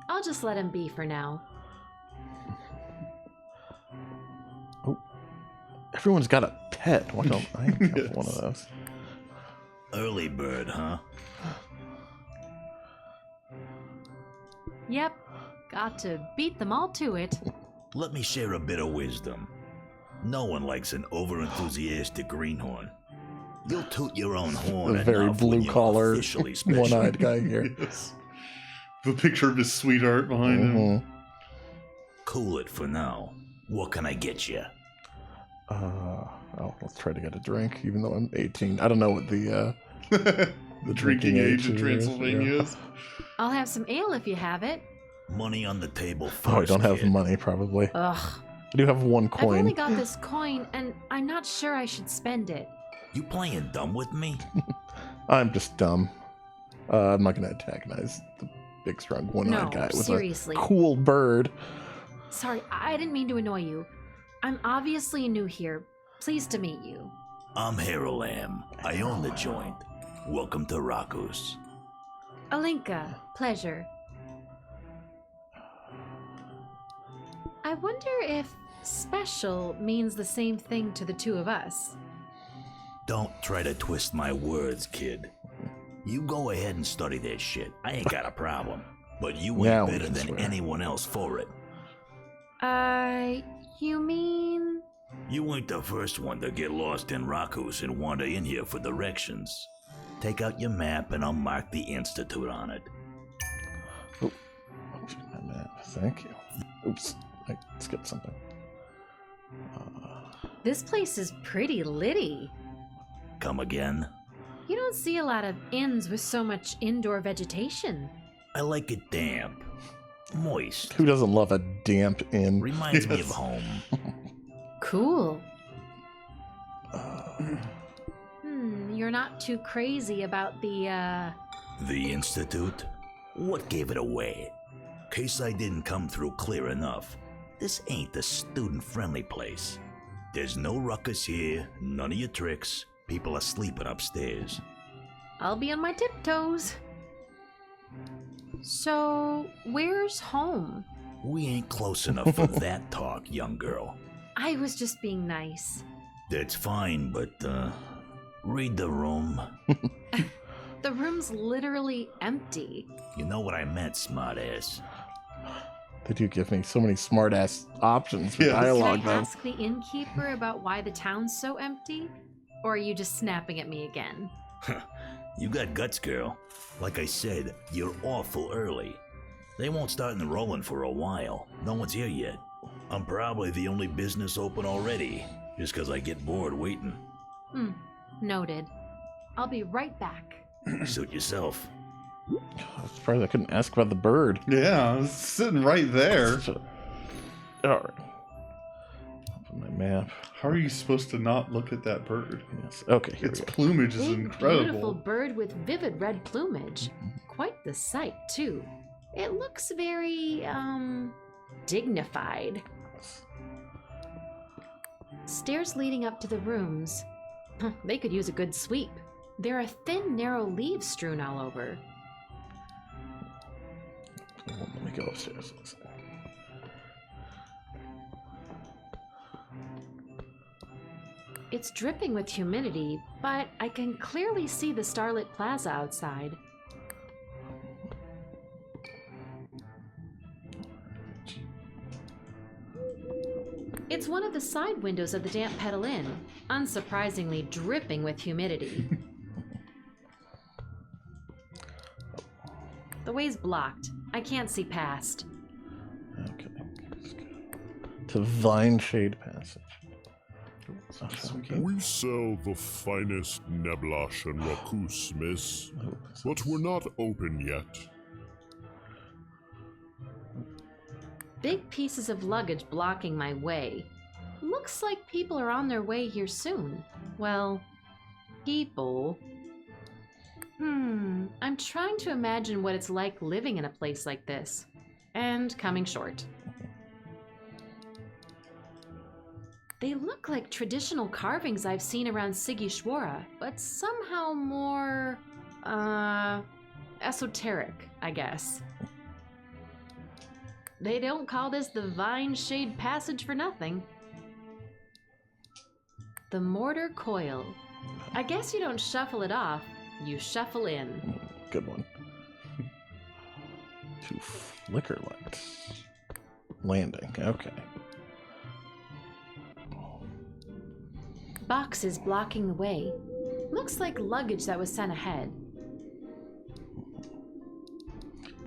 I'll just let him be for now. Oh, everyone's got a pet. Why don't I have one of those? Early bird, huh? Yep, got to beat them all to it. Let me share a bit of wisdom. No one likes an over-enthusiastic greenhorn. You'll toot your own horn A very blue-collar, one-eyed guy here. Yes. The picture of his sweetheart behind him. Cool it for now. What can I get you? Oh, let's try to get a drink, even though I'm 18. I don't know what the drinking age in is, Transylvania is. I'll have some ale if you have it. Money on the table first. Oh, I don't have kid. money, probably. Ugh. I do have one I've coin. only got this coin, and I'm not sure I should spend it. You playing dumb with me? I'm just dumb. I'm not going to antagonize the big, strong, one-eyed guy with seriously. a cool bird. Sorry, I didn't mean to annoy you. I'm obviously new here. Pleased to meet you. I'm Harolam. I own the joint. Welcome to Rakus. Alinka, pleasure. I wonder if special means the same thing to the two of us. Don't try to twist my words, kid. You go ahead and study that shit. I ain't got a problem. But you ain't Now we better can than swear. anyone else for it. You mean? You ain't the first one to get lost in Rakus and wander in here for directions. Take out your map and I'll mark the Institute on it. Oh, my map. Thank you. Oops, I skipped something. This place is pretty litty. Come again? You don't see a lot of inns with so much indoor vegetation. I like it damp. Moist. Who doesn't love a damp inn? Reminds me of home. Cool. You're not too crazy about the, The Institute? What gave it away? Case I didn't come through clear enough. This ain't the student-friendly place. There's no ruckus here, none of your tricks. People are sleeping upstairs. I'll be on my tiptoes. So, where's home? We ain't close enough for that talk, young girl. I was just being nice. That's fine, but, read the room. The room's literally empty. You know what I meant, smartass. They do give me so many smart-ass options for Can dialogue, I though. ask the innkeeper about why the town's so empty? Or are you just snapping at me again? You got guts, girl. Like I said, you're awful early. They won't start enrolling for a while. No one's here yet. I'm probably the only business open already, just 'cause I get bored waiting. Noted. I'll be right back. Suit yourself. I'm surprised I couldn't ask about the bird. Yeah, I was sitting right there. Alright. Open my map. How are you supposed to not look at that bird? Yes. Okay, here Its we go. plumage is Big, incredible. beautiful bird with vivid red plumage. Quite the sight, too. It looks very, dignified. Stairs leading up to the rooms. They could use a good sweep. There are thin, narrow leaves strewn all over. Let me go upstairs. It's dripping with humidity, but I can clearly see the starlit plaza outside. It's one of the side windows of the Damp Petal Inn, unsurprisingly dripping with humidity. The way's blocked. I can't see past. Okay. Let's go to Vine Shade Passage. We sell the finest Neblash and Rakus, miss, but we're not open yet. Big pieces of luggage blocking my way. Looks like people are on their way here soon. Well, people. I'm trying to imagine what it's like living in a place like this. And coming short. They look like traditional carvings I've seen around Sigishwara, but somehow more, esoteric, I guess. They don't call this the Vine Shade Passage for nothing. The mortar coil. I guess you don't shuffle it off, you shuffle in. Good one. 2 flicker lights. Landing, okay. Boxes blocking the way. Looks like luggage that was sent ahead.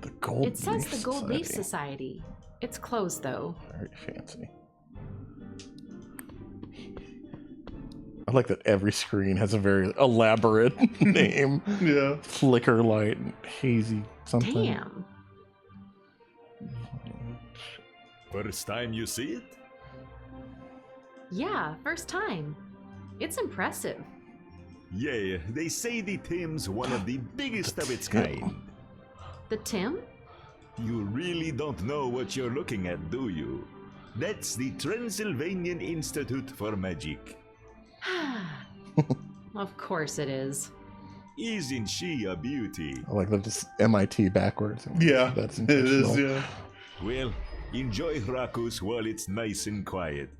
The Gold It says Leaf the Gold Leaf Society. Society. It's closed though. Very fancy. I like that every screen has a very elaborate name. Yeah. Flicker light, hazy something. Damn. First time you see it? Yeah, first time. It's impressive. Yeah, they say the Thames one of the biggest of its kind. The Tim? You really don't know what you're looking at, do you? That's the Transylvanian Institute for Magic. Of course it is. Isn't she a beauty? I like that it's MIT backwards. Yeah, That's it is, intentional. yeah. Well, enjoy Rakus while it's nice and quiet.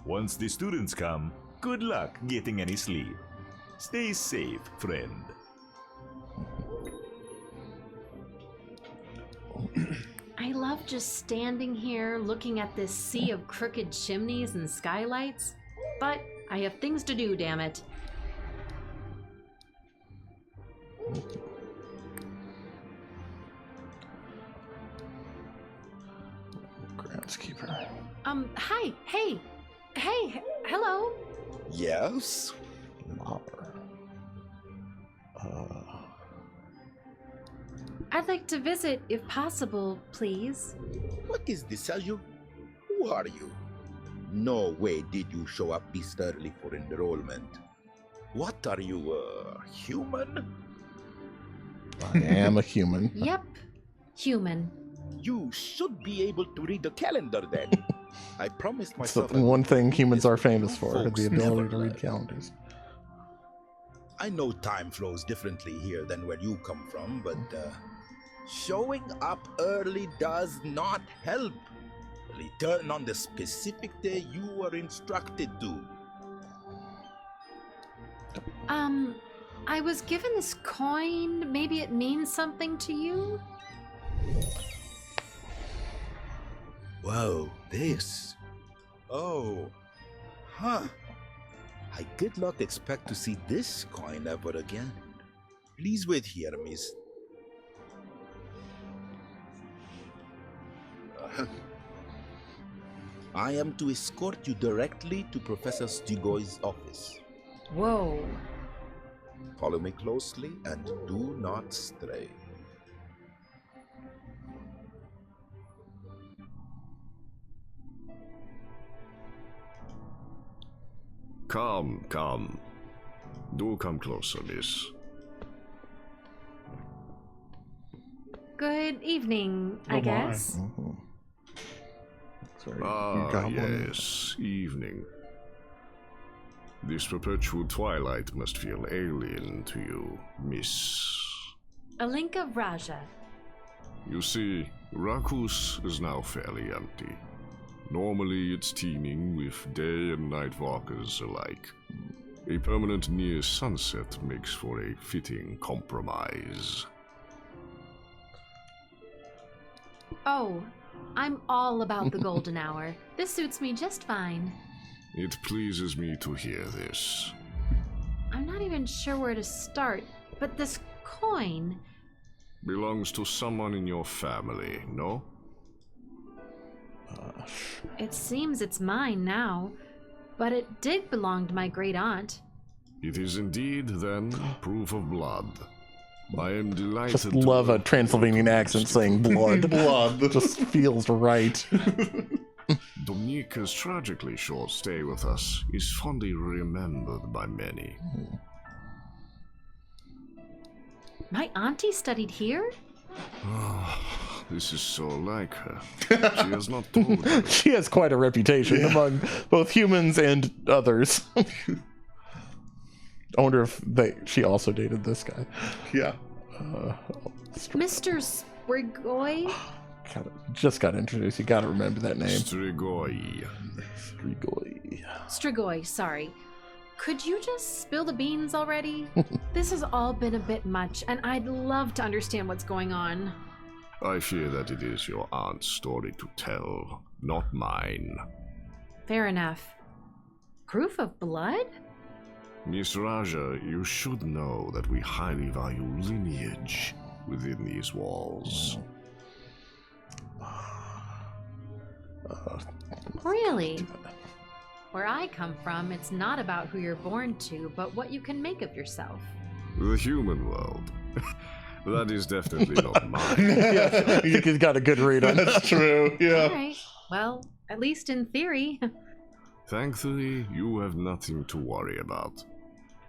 Once the students come, good luck getting any sleep. Stay safe, friend. I love just standing here looking at this sea of crooked chimneys and skylights, but I have things to do, damn it. Groundskeeper. Hi, hey, hello. Yes? I'd like to visit, if possible, please. What is this, Sergio? Who are you? No way did you show up this early for enrollment. What are you, human? I am a human. Yep, human. You should be able to read the calendar then. I promised It's the myself. one thing humans are famous for, folks the ability never to read learn. calendars. I know time flows differently here than where you come from, but showing up early does not help. Return on the specific day you were instructed to. I was given this coin. Maybe it means something to you? Whoa, this. Oh. Huh. I did not expect to see this coin ever again. Please wait here, miss. I am to escort you directly to Professor Strigoj's office. Whoa. Follow me closely and do not stray. Come, come. Do come closer, miss. Good evening, I guess. Sorry, yes, evening. This perpetual twilight must feel alien to you, miss. Alinka Raja. You see, Rakus is now fairly empty. Normally it's teeming with day and night walkers alike. A permanent near sunset makes for a fitting compromise. Oh, I'm all about the golden hour. This suits me just fine. It pleases me to hear this. I'm not even sure where to start, but this coin... Belongs to someone in your family, no? It seems it's mine now, but it did belong to my great aunt. It is indeed, then, proof of blood. I am delighted. Just love a Transylvanian accent saying blood. Blood. Just feels right. Domnika's tragically short stay with us is fondly remembered by many. My auntie studied here? Oh, this is so like her. She has not told me. She has quite a reputation among both humans and others. I wonder if she also dated this guy. Yeah. Mr. Strigoj? Just got introduced. You gotta remember that name. Strigoj. Strigoj, sorry. Could you just spill the beans already? This has all been a bit much, and I'd love to understand what's going on. I fear that it is your aunt's story to tell, not mine. Fair enough. Proof of blood? Miss Raja, you should know that we highly value lineage within these walls. Really? Where I come from, it's not about who you're born to, but what you can make of yourself. The human world. That is definitely not mine. Yeah, I think he's got a good read on That's true, yeah. Alright, well, at least in theory. Thankfully, you have nothing to worry about.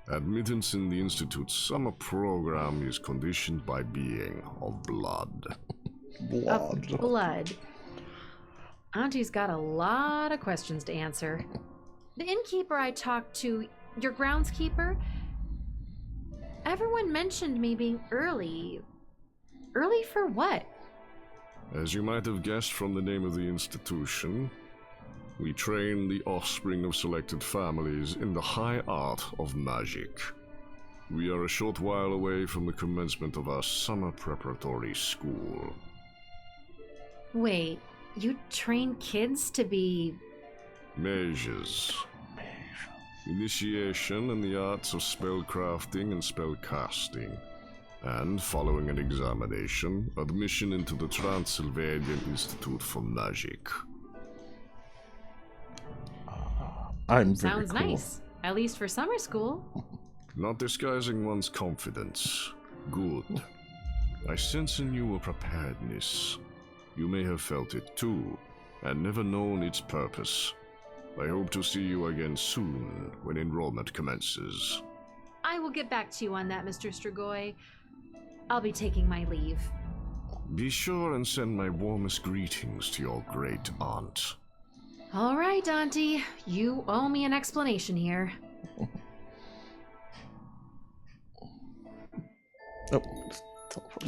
Admittance in the Institute's summer program is conditioned by being of blood. Of blood. Auntie's got a lot of questions to answer. The innkeeper I talked to, your groundskeeper, everyone mentioned me being early. Early for what? As you might have guessed from the name of the institution, we train the offspring of selected families in the high art of magic. We are a short while away from the commencement of our summer preparatory school. Wait, you train kids to be... Mages. Initiation in the arts of spellcrafting and spellcasting. And, following an examination, admission into the Transylvanian Institute for Magic. Sounds nice. At least for summer school. Not disguising one's confidence. Good. I sense in you a preparedness. You may have felt it too, and never known its purpose. I hope to see you again soon, when enrollment commences. I will get back to you on that, Mr. Strigoj. I'll be taking my leave. Be sure and send my warmest greetings to your great aunt. All right, Auntie. You owe me an explanation here.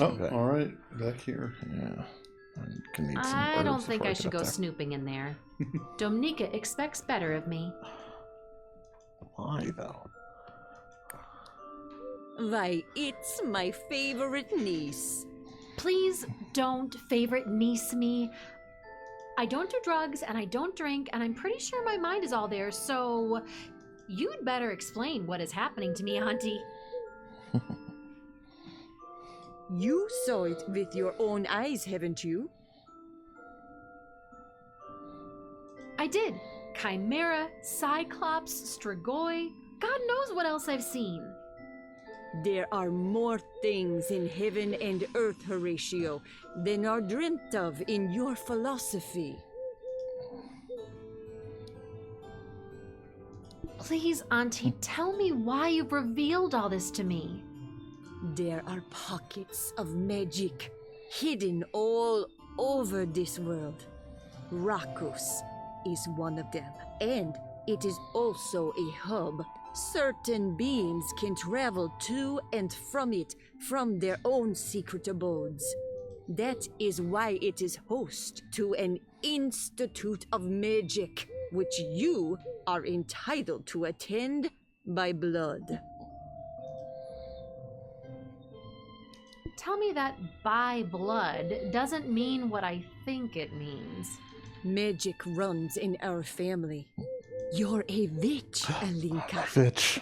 All right, back here. Yeah. I don't think I should go snooping in there. Domnika expects better of me. Why, though? Why, it's my favorite niece. Please don't favorite niece me. I don't do drugs and I don't drink, and I'm pretty sure my mind is all there, so you'd better explain what is happening to me, Auntie. You saw it with your own eyes, haven't you? I did. Chimera, Cyclops, Strigoi. God knows what else I've seen. There are more things in heaven and earth, Horatio, than are dreamt of in your philosophy. Please, Auntie, tell me why you've revealed all this to me. There are pockets of magic hidden all over this world. Rakus is one of them, and it is also a hub. Certain beings can travel to and from it from their own secret abodes. That is why it is host to an Institute of Magic, which you are entitled to attend by blood. Tell me that by blood doesn't mean what I think it means. Magic runs in our family. You're a witch, Alinka. Witch.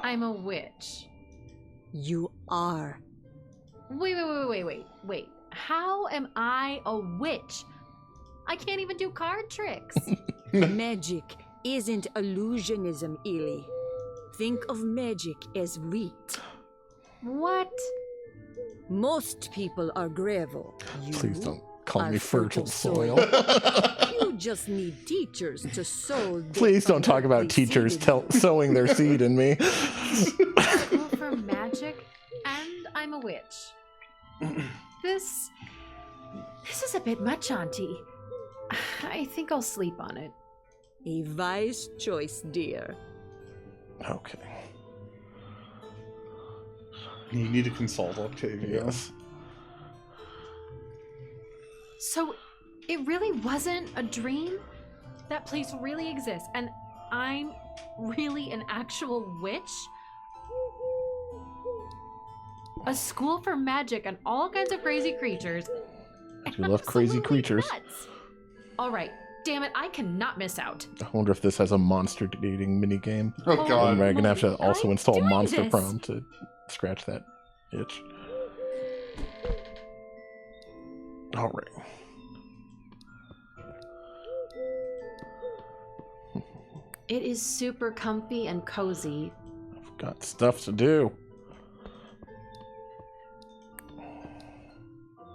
I'm a witch. You are. Wait. How am I a witch? I can't even do card tricks. Magic isn't illusionism, Ely. Think of magic as wheat. What? Most people are gravel. You Please don't call me fertile fertile soil. You just need teachers to sow. Please don't talk about teachers sowing their seed in me. School for magic, and I'm a witch. This is a bit much, Auntie. I think I'll sleep on it. A wise choice, dear. Okay. You need to consult Octavia. Yes. So, it really wasn't a dream? That place really exists, and I'm really an actual witch? A school for magic and all kinds of crazy creatures. You love crazy creatures. Alright, damn it, I cannot miss out. I wonder if this has a monster dating minigame. Oh, God. I'm gonna have to also I'm install doing Monster this. Prom to scratch that itch. Alright. It is super comfy and cozy. I've got stuff to do.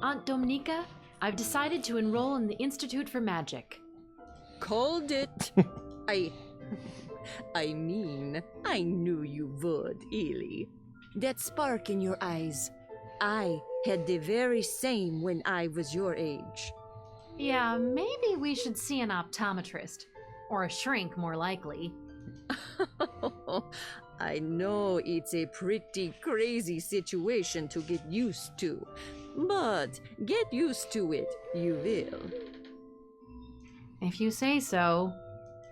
Aunt Dominica, I've decided to enroll in the Institute for Magic. Called it. I mean, I knew you would, Ely. That spark in your eyes. I had the very same when I was your age. Yeah, maybe we should see an optometrist. Or a shrink, more likely. I know it's a pretty crazy situation to get used to. But get used to it, you will. If you say so.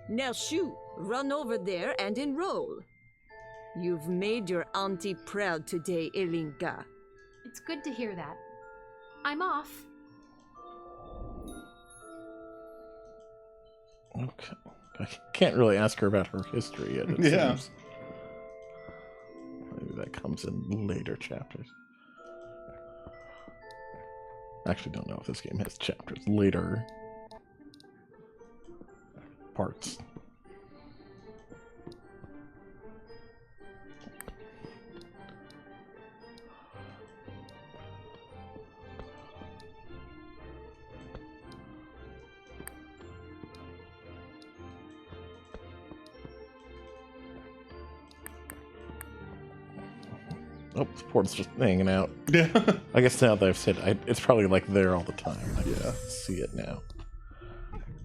Now shoot, run over there and enroll. You've made your auntie proud today, Ilinka. It's good to hear that. I'm off. Okay. I can't really ask her about her history yet. It Yeah. seems. Maybe that comes in later chapters. I actually don't know if this game has chapters. Later parts. Oh, this portal's just hanging out. Yeah. I guess now that I've said it's probably like there all the time. I can see it now.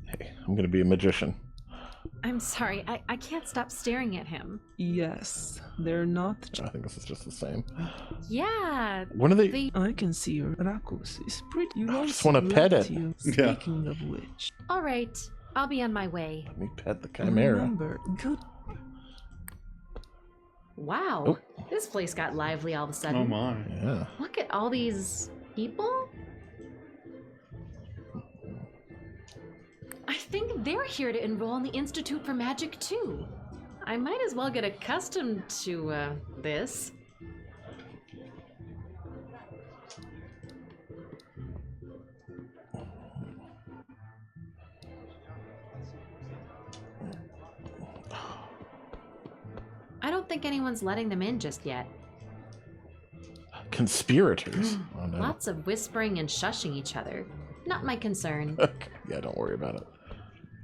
Hey, I'm gonna be a magician. I'm sorry, I can't stop staring at him. Yes, they're not. I think this is just the same. Yeah. When are they? I can see your Rakus is pretty. You I just want to pet it. Yeah. Speaking of which, All right, I'll be on my way. Let me pet the chimera. remember, good. Wow, Oh. this place got lively all of a sudden. Oh my. Yeah. Look at all these people. I think they're here to enroll in the Institute for Magic too. I might as well get accustomed to this. don't think anyone's letting them in just yet. Conspirators. Oh, no. Lots of whispering and shushing each other. Not my concern. Okay. Yeah, don't worry about it.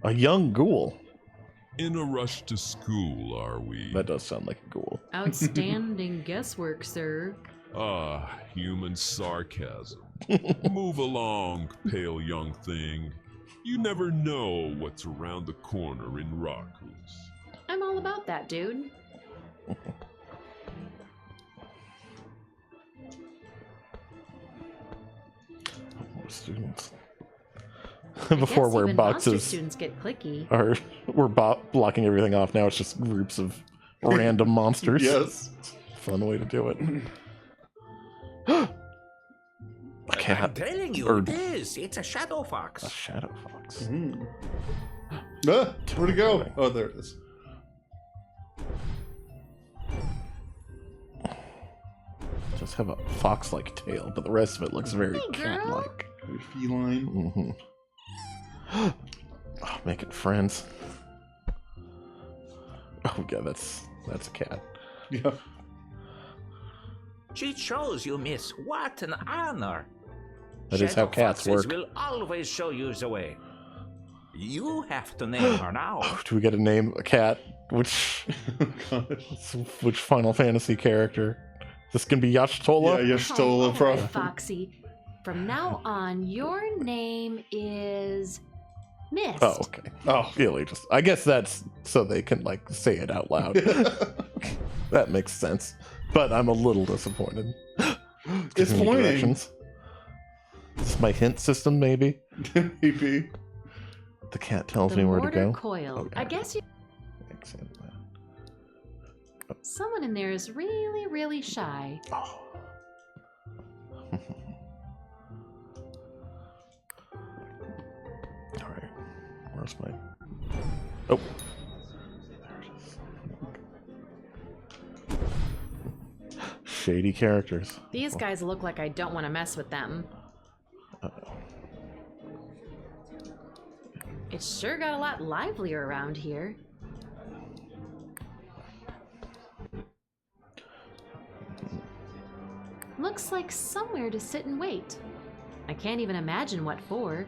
A young ghoul. In a rush to school, are we? That does sound like a ghoul. Outstanding guesswork, sir. Ah, human sarcasm. Move along, pale young thing. You never know what's around the corner in Rakus. I'm all about that, dude. Students. Before where even monster boxes students get clicky. we're blocking everything off. Now it's just groups of random monsters. Yes. Fun way to do it. A cat. I'm telling you, Or- it is. It's a shadow fox. A shadow fox. Mm. Ah, where'd it go? Oh, there it is. Just have a fox-like tail, but the rest of it looks very Hey, girl. cat-like. Very feline. Mm-hmm. Oh, making friends. Oh yeah, that's a cat. Yeah. She shows you, miss. What an honor. That is how Shadow cats foxes work. will always show you the way. You have to name her now. Do we get to name a cat? Which Final Fantasy character? This can be Yashtola? Yeah, Yashtola, Alright, probably. Foxy. From now on, your name is Mist. Oh, okay. Oh, really? Just I guess that's so they can like say it out loud. That makes sense. But I'm a little disappointed. It's Give me pointing. directions. This is my hint system, maybe. Maybe. The cat tells The me where to mortar go. coil. Okay. I guess you. Someone in there is really, really shy. Oh. All right. Where's my? Oh. There it is. Shady characters. These guys look like I don't want to mess with them. Uh-oh. It's sure got a lot livelier around here. Looks like somewhere to sit and wait. I can't even imagine what for.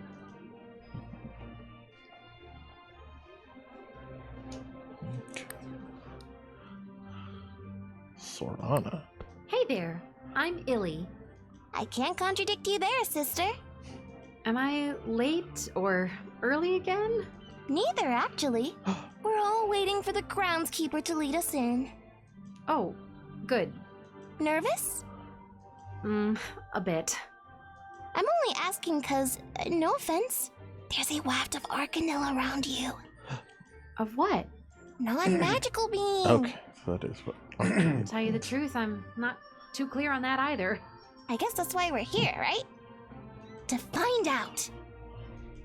Sorana. Hey there, I'm Illy. I can't contradict you there, sister. Am I late or early again? Neither, actually. We're all waiting for the groundskeeper to lead us in. Oh, good. Nervous? A bit. I'm only asking cause, no offense, there's a waft of Arcanil around you. Of what? Non-magical being. Okay, so that is what. To tell you the truth, I'm not too clear on that either. I guess that's why we're here, right? To find out.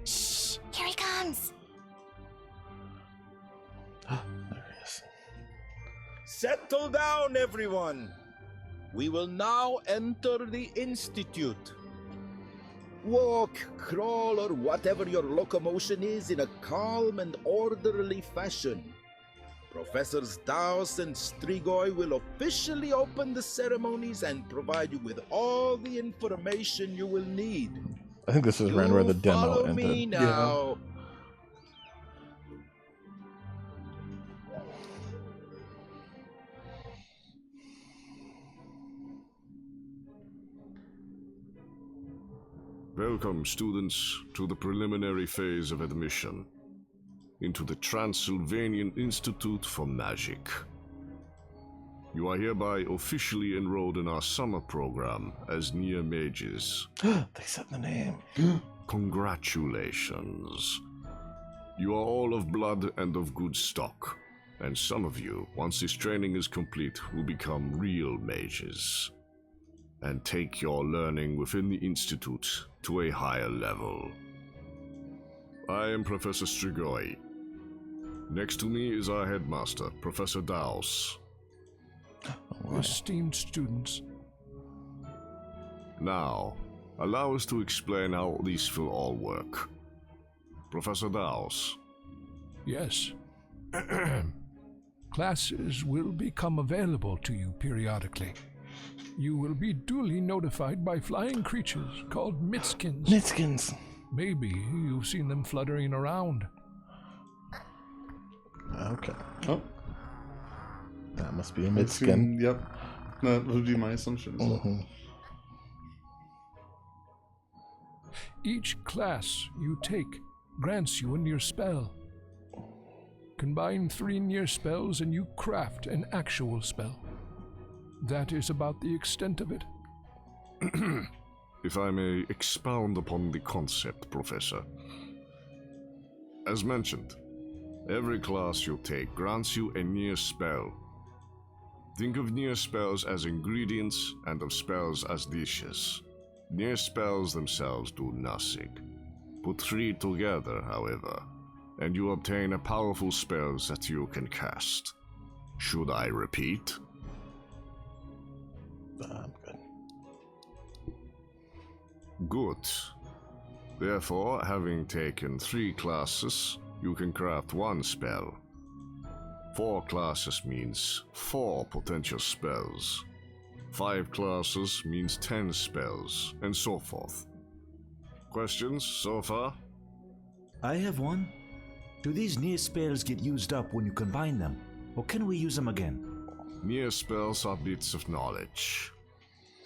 Shh, here he comes. There he is. Settle down, everyone. We will now enter the Institute. Walk, crawl, or whatever your locomotion is in a calm and orderly fashion. Professors Daos and Strigoi will officially open the ceremonies and provide you with all the information you will need. I think this is around where the demo Follow ended. me now. Welcome, students, to the preliminary phase of admission into the Transylvanian Institute for Magic. You are hereby officially enrolled in our summer program as Near-Mages. They said the name. Congratulations. You are all of blood and of good stock, and some of you, once this training is complete, will become real mages and take your learning within the Institute to a higher level. I am Professor Strigoi. Next to me is our headmaster, Professor Daos. Esteemed students. Now, allow us to explain how these will all work. Professor Daos. Yes. Classes will become available to you periodically. You will be duly notified by flying creatures called Mitskins. Mitskins. Maybe you've seen them fluttering around. Okay. Oh. That must be a Mitskin. Yep. That would be my assumption as well. Each class you take grants you a near spell. Combine 3 near spells and you craft an actual spell. That is about the extent of it. If I may expound upon the concept, Professor. As mentioned, every class you take grants you a near spell. Think of near spells as ingredients and of spells as dishes. Near spells themselves do nothing. Put 3 together, however, and you obtain a powerful spell that you can cast. Should I repeat? I'm good. Good. Therefore, having taken 3 classes, you can craft 1 spell. 4 classes means 4 potential spells. 5 classes means 10 spells, and so forth. Questions so far? I have one. Do these near spells get used up when you combine them, or can we use them again? Near spells are bits of knowledge.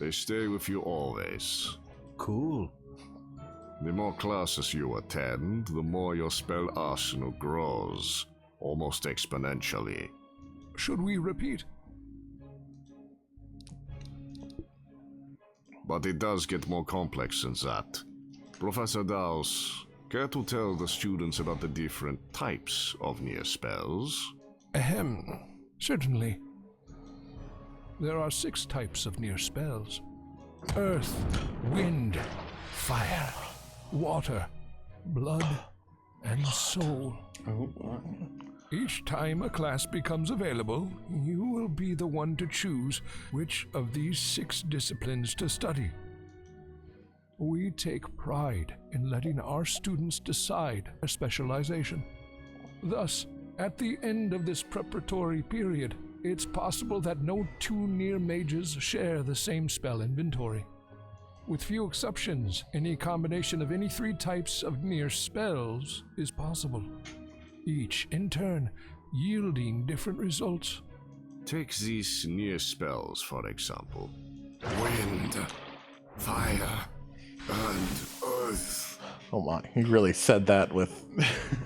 They stay with you always. Cool. The more classes you attend, the more your spell arsenal grows, almost exponentially. Should we repeat? But it does get more complex than that. Professor Dawes, care to tell the students about the different types of near spells? Ahem. Certainly. There are 6 types of near spells. Earth, wind, fire, water, blood, and soul. Each time a class becomes available, you will be the one to choose which of these 6 disciplines to study. We take pride in letting our students decide their specialization. Thus, at the end of this preparatory period, it's possible that no 2 near mages share the same spell inventory. With few exceptions, any combination of any 3 types of near spells is possible, each in turn yielding different results. Take these near spells, for example. Wind, fire, and earth. Oh my, he really said that with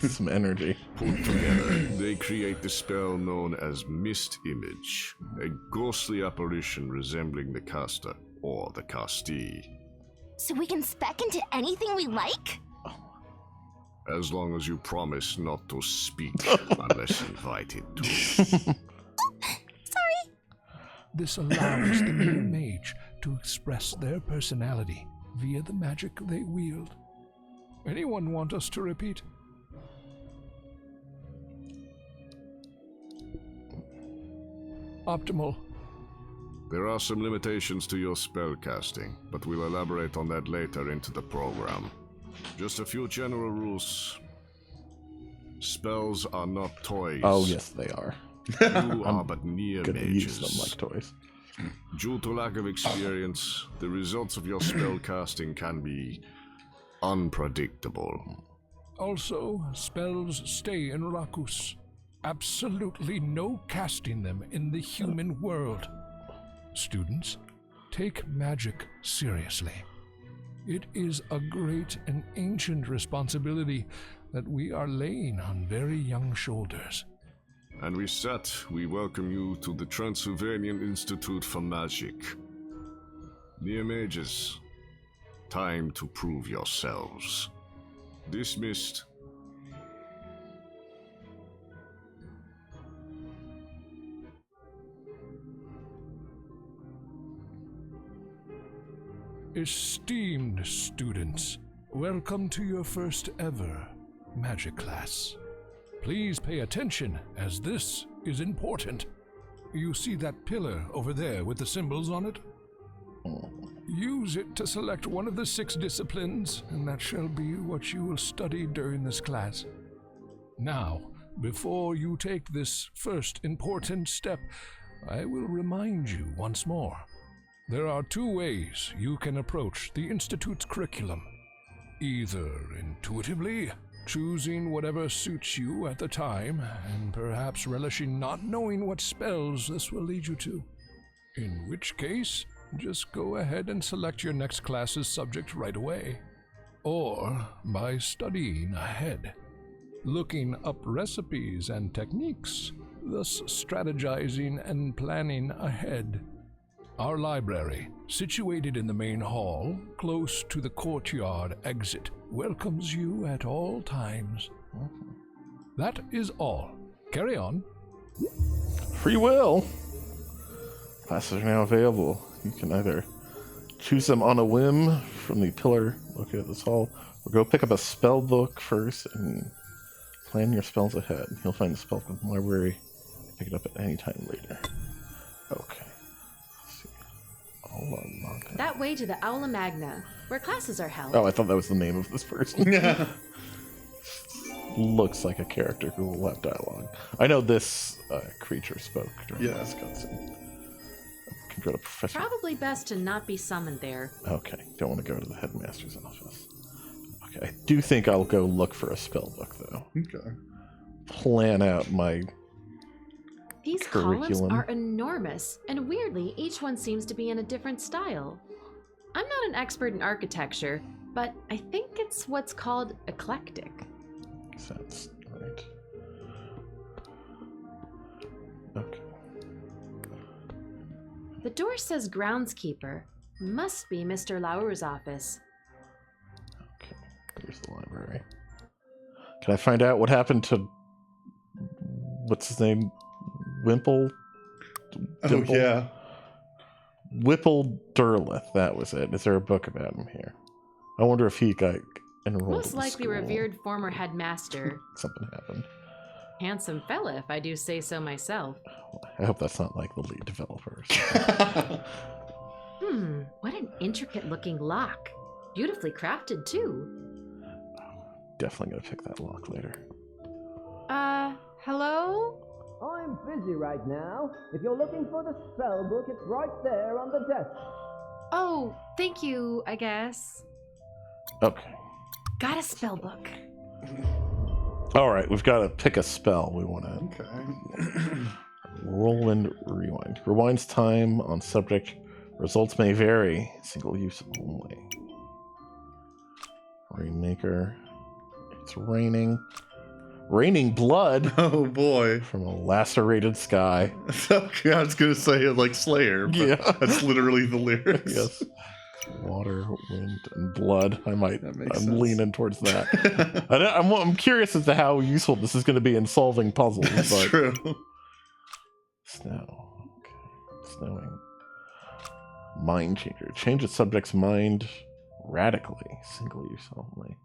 some energy. Put together, they create the spell known as Mist Image, a ghostly apparition resembling the caster, or the castee. So we can spec into anything we like? As long as you promise not to speak unless invited to. Sorry. This allows the Near-Mage to express their personality via the magic they wield. Anyone want us to repeat? Optimal. There are some limitations to your spell casting, but we'll elaborate on that later into the program. Just a few general rules. Spells are not toys. Oh, yes, they are. You are but near gonna mages. use them like toys. Due to lack of experience, the results of your spell casting can be unpredictable. Also, spells stay in Rakus. Absolutely no casting them in the human world. Students, take magic seriously. It is a great and ancient responsibility that we are laying on very young shoulders. And with that, we welcome you to the Transylvanian Institute for Magic. Near-Mages, time to prove yourselves. Dismissed. Esteemed students, welcome to your first ever magic class. Please pay attention, as this is important. You see that pillar over there with the symbols on it? Use it to select one of the 6 disciplines, and that shall be what you will study during this class. Now, before you take this first important step, I will remind you once more. There are two ways you can approach the Institute's curriculum. Either intuitively, choosing whatever suits you at the time, and perhaps relishing not knowing what spells this will lead you to. In which case, just go ahead and select your next class's subject right away. Or by studying ahead, looking up recipes and techniques, thus strategizing and planning ahead. Our library, situated in the main hall, close to the courtyard exit, welcomes you at all times. That is all. Carry on. Free will. Classes are now available. You can either choose them on a whim from the pillar located at this hall, or go pick up a spell book first and plan your spells ahead. You'll find the spell book in the library. Pick it up at any time later. Okay. That way to the Aula Magna, where classes are held. Oh, I thought that was the name of this person. Yeah. Looks like a character who will have dialogue. I know this creature spoke during this cutscene. Can go to Professor. Probably best to not be summoned there. Okay, don't want to go to the headmaster's office. Okay, I do think I'll go look for a spell book, though. Okay. Plan out my These columns are enormous, and weirdly, each one seems to be in a different style. I'm not an expert in architecture, but I think it's what's called eclectic. That's right. Okay. The door says groundskeeper. Must be Mr. Lauer's office. Okay, here's the library. Can I find out what happened to... what's his name? Wimple? Dimple? Oh, yeah. Whipple Durlith, that was it. Is there a book about him here? I wonder if he got enrolled Most in likely school. revered former headmaster. Something happened. Handsome fella, if I do say so myself. I hope that's not like the lead developers. What an intricate looking lock. Beautifully crafted, too. Definitely gonna pick that lock later. Hello? I'm busy right now. If you're looking for the spell book, it's right there on the desk. Oh, thank you, I guess. Okay. Got a spell book. Alright, we've got to pick a spell we want to... Okay. Roll and rewind. Rewinds time on subject. Results may vary. Single use only. Rainmaker. It's raining. Raining blood. Oh boy. From a lacerated sky. Okay, I was going to say like Slayer, but Yeah. that's literally the lyrics. Yes. Water, wind, and blood. I'm sense. leaning towards that. I'm curious as to how useful this is going to be in solving puzzles. That's but... true. Snow. Okay. Snowing. Mind changer. Change the subject's mind radically. Single use only.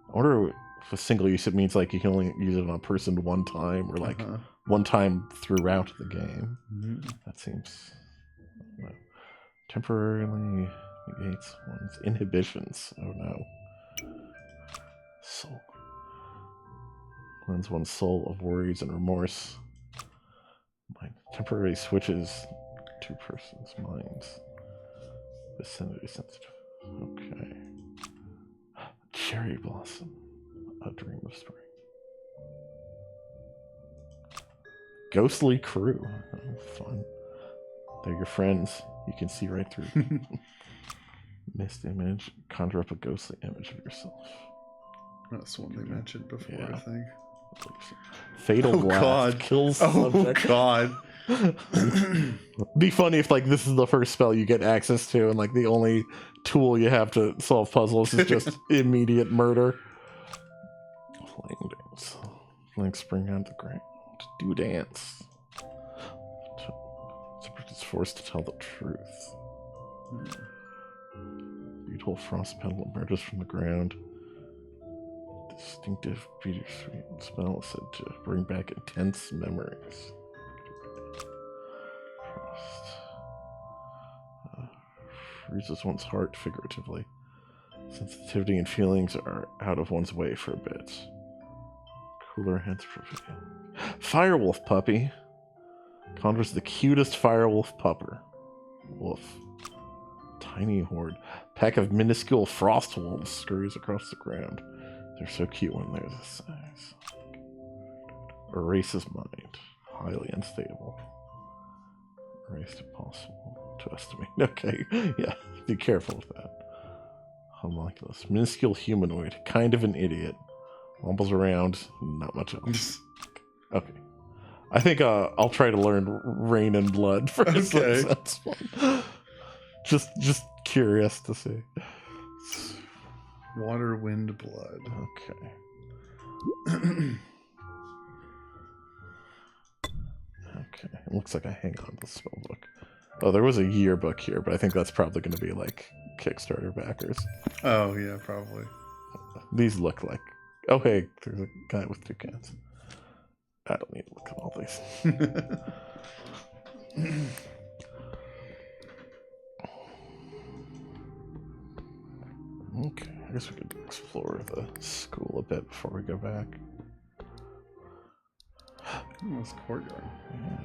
I wonder if with single use it means like you can only use it on a person one time, or like one time throughout the game. That seems... I don't know. Temporarily negates one's inhibitions. Oh no. Soul. Cleanse one's soul of worries and remorse. Mind temporarily switches two persons' minds. Vicinity sensitive. Okay. Cherry blossom. A dream of spring. Ghostly crew. Oh, fun. They're your friends. You can see right through. Mist image. Conjure up a ghostly image of yourself. That's one they mentioned before, I think. Fatal blast. God. Kills subject. God. Be funny if like this is the first spell you get access to, and like the only tool you have to solve puzzles is just immediate murder. Flying dance. Flying spring on the ground. Do dance. Is forced to tell the truth. Beautiful frost petal emerges from the ground. Distinctive, bittersweet smell said to bring back intense memories. Frost freezes one's heart figuratively. Sensitivity and feelings are out of one's way for a bit. Cooler heads per video. Firewolf puppy. Conjures the cutest firewolf pupper. Wolf. Tiny horde. Pack of minuscule frost wolves scurries across the ground. They're so cute when they're this size. Erases mind. Highly unstable. Erased impossible to estimate. Okay, yeah, be careful with that. Homunculus. Minuscule humanoid. Kind of an idiot. Wobbles around. Not much else. Okay. I think I'll try to learn Rain and Blood first. Okay. That's fun. Just curious to see. Water, wind, blood. Okay. Okay. It looks like I hang on to the spell book. Oh, there was a yearbook here, but I think that's probably going to be like Kickstarter backers. Oh, yeah, probably. These look like... Oh, hey, there's a guy with 2 cats. I don't need to look at all these. Okay, I guess we could explore the school a bit before we go back. This courtyard. Yeah.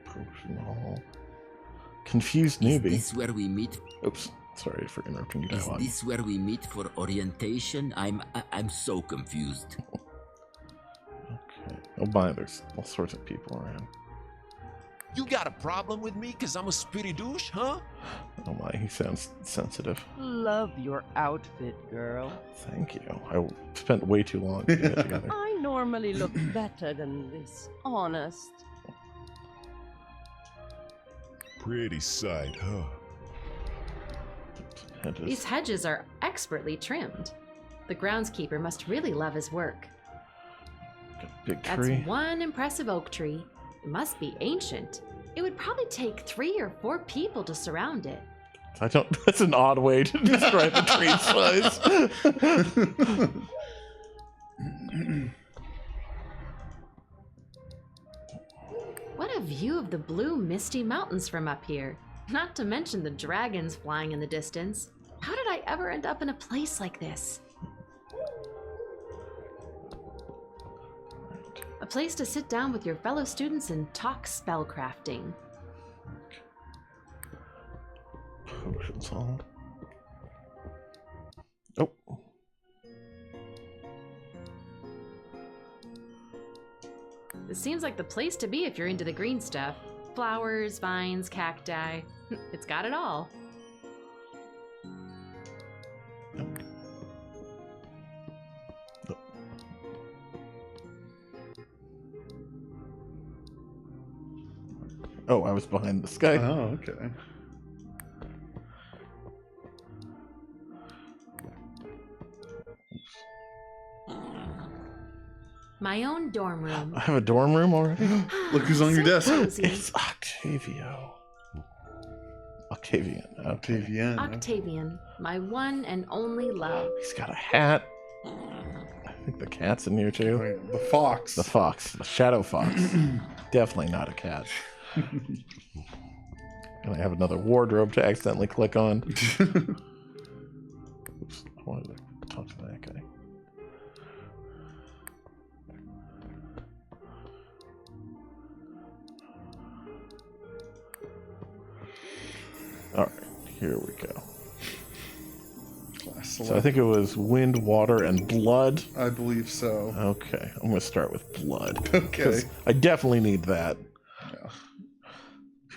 Potion hall. Confused newbie. Is this where we meet? Oops, sorry for interrupting you. Is this where we meet for orientation? I'm so confused. Okay. Oh my, there's all sorts of people around. You got a problem with me because I'm a spitty douche, huh? Oh my, he sounds sensitive. Love your outfit, girl. Thank you. I spent way too long to get it together. I normally look better than this, honest. Pretty sight, huh? These hedges are expertly trimmed. The groundskeeper must really love his work. Big That's tree. one impressive oak tree. It must be ancient. It would probably take 3 or 4 people to surround it. I don't. That's an odd way to describe the tree size. What a view of the blue, misty mountains from up here. Not to mention the dragons flying in the distance. How did I ever end up in a place like this? A place to sit down with your fellow students and talk spellcrafting. Potions hall. Oh. This seems like the place to be if you're into the green stuff. Flowers, vines, cacti. It's got it all. Oh, I was behind this guy. Oh, okay. My own dorm room. I have a dorm room already? Look who's on your desk. Cozy. It's Octavio. Octavian. Octavian. Octavian, my one and only love. He's got a hat. I think the cat's in here too. The fox. The fox. The shadow fox. Definitely not a cat. And I have another wardrobe to accidentally click on. Oops, I wanted to talk to that guy. Alright, here we go. So I think it was wind, water, and blood. I believe so. Okay, I'm going to start with blood. Okay. 'Cause I definitely need that. Yeah.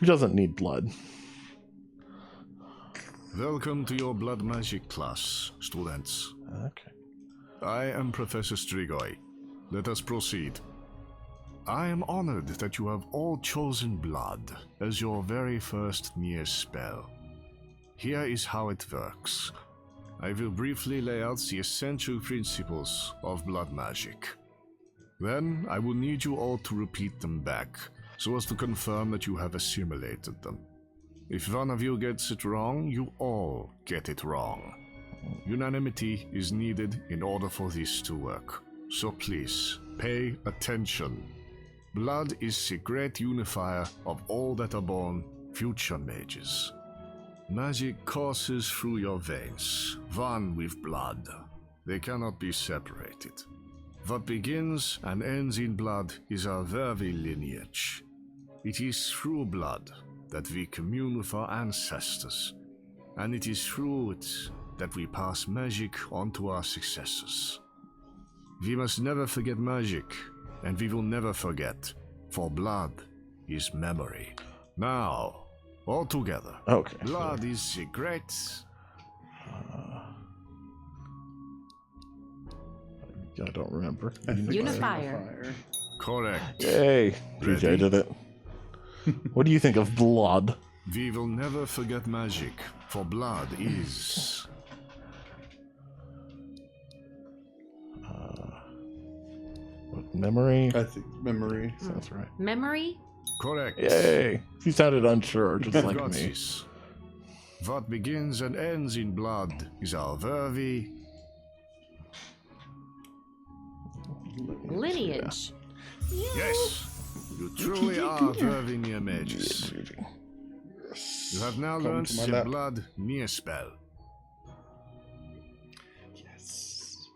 Who doesn't need blood? Welcome to your blood magic class, students. Okay. I am Professor Strigoi. Let us proceed. I am honored that you have all chosen blood as your very first near spell. Here is how it works. I will briefly lay out the essential principles of blood magic. Then I will need you all to repeat them back, so as to confirm that you have assimilated them. If one of you gets it wrong, you all get it wrong. Unanimity is needed in order for this to work. So please, pay attention. Blood is the great unifier of all that are born future mages. Magic courses through your veins, one with blood. They cannot be separated. What begins and ends in blood is our very lineage. It is through blood that we commune with our ancestors, and it is through it that we pass magic on to our successors. We must never forget magic, and we will never forget, for blood is memory. Now, all together. Okay. Blood is secret. I don't remember. Unifier. Correct. Yay. PJ did it. What do you think of blood? We will never forget magic, for blood is... What, memory? I think memory. Sounds right. Memory? Correct. Yay. You sounded unsure, just like Got me. this. What begins and ends in blood is our very... Lineage. Yes! You truly are very Near-Mages. You have now Come learned to my the lap. blood near spell. Yes.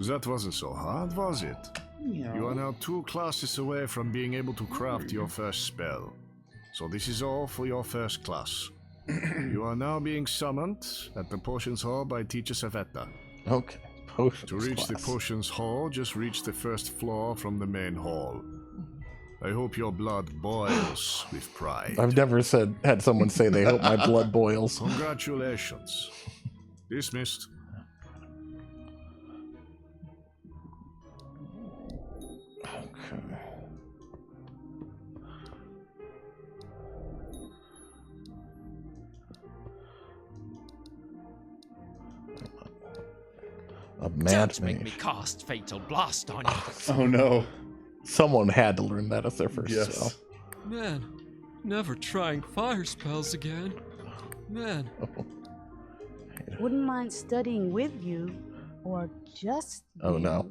That wasn't so hard, was it? Yeah. You are now 2 classes away from being able to craft your first spell. So this is all for your first class. You are now being summoned at the Potions Hall by Teacher Savetta. Okay. Potions To reach the class. Potions Hall, just reach the first floor from the main hall. I hope your blood boils with pride. I've never had someone say they hope my blood boils. Congratulations. Dismissed. Okay. A mad Don't make me mage. cast Fatal Blast on you. Oh no. Someone had to learn that as their first Yes. spell. Man, never trying fire spells again. Man. Wouldn't mind studying with you, or just. Oh you. no.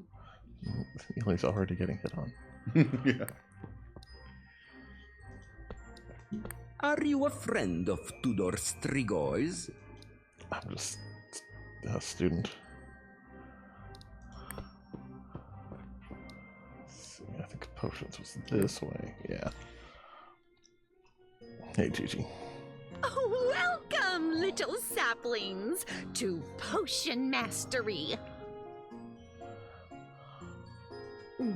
He's already getting hit on. Yeah. Are you a friend of Tudor Strigoi? I'm just a student. I think potions was this way. Yeah. Hey, Gigi. Oh, welcome, little saplings, to Potion Mastery.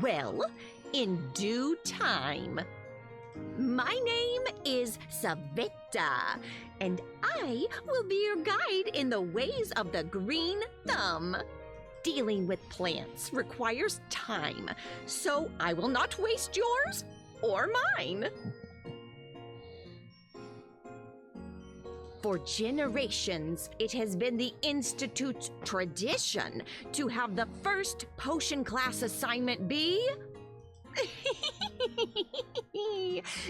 Well, in due time. My name is Savetta, and I will be your guide in the ways of the Green Thumb. Dealing with plants requires time, so I will not waste yours or mine. For generations, it has been the Institute's tradition to have the first potion class assignment be...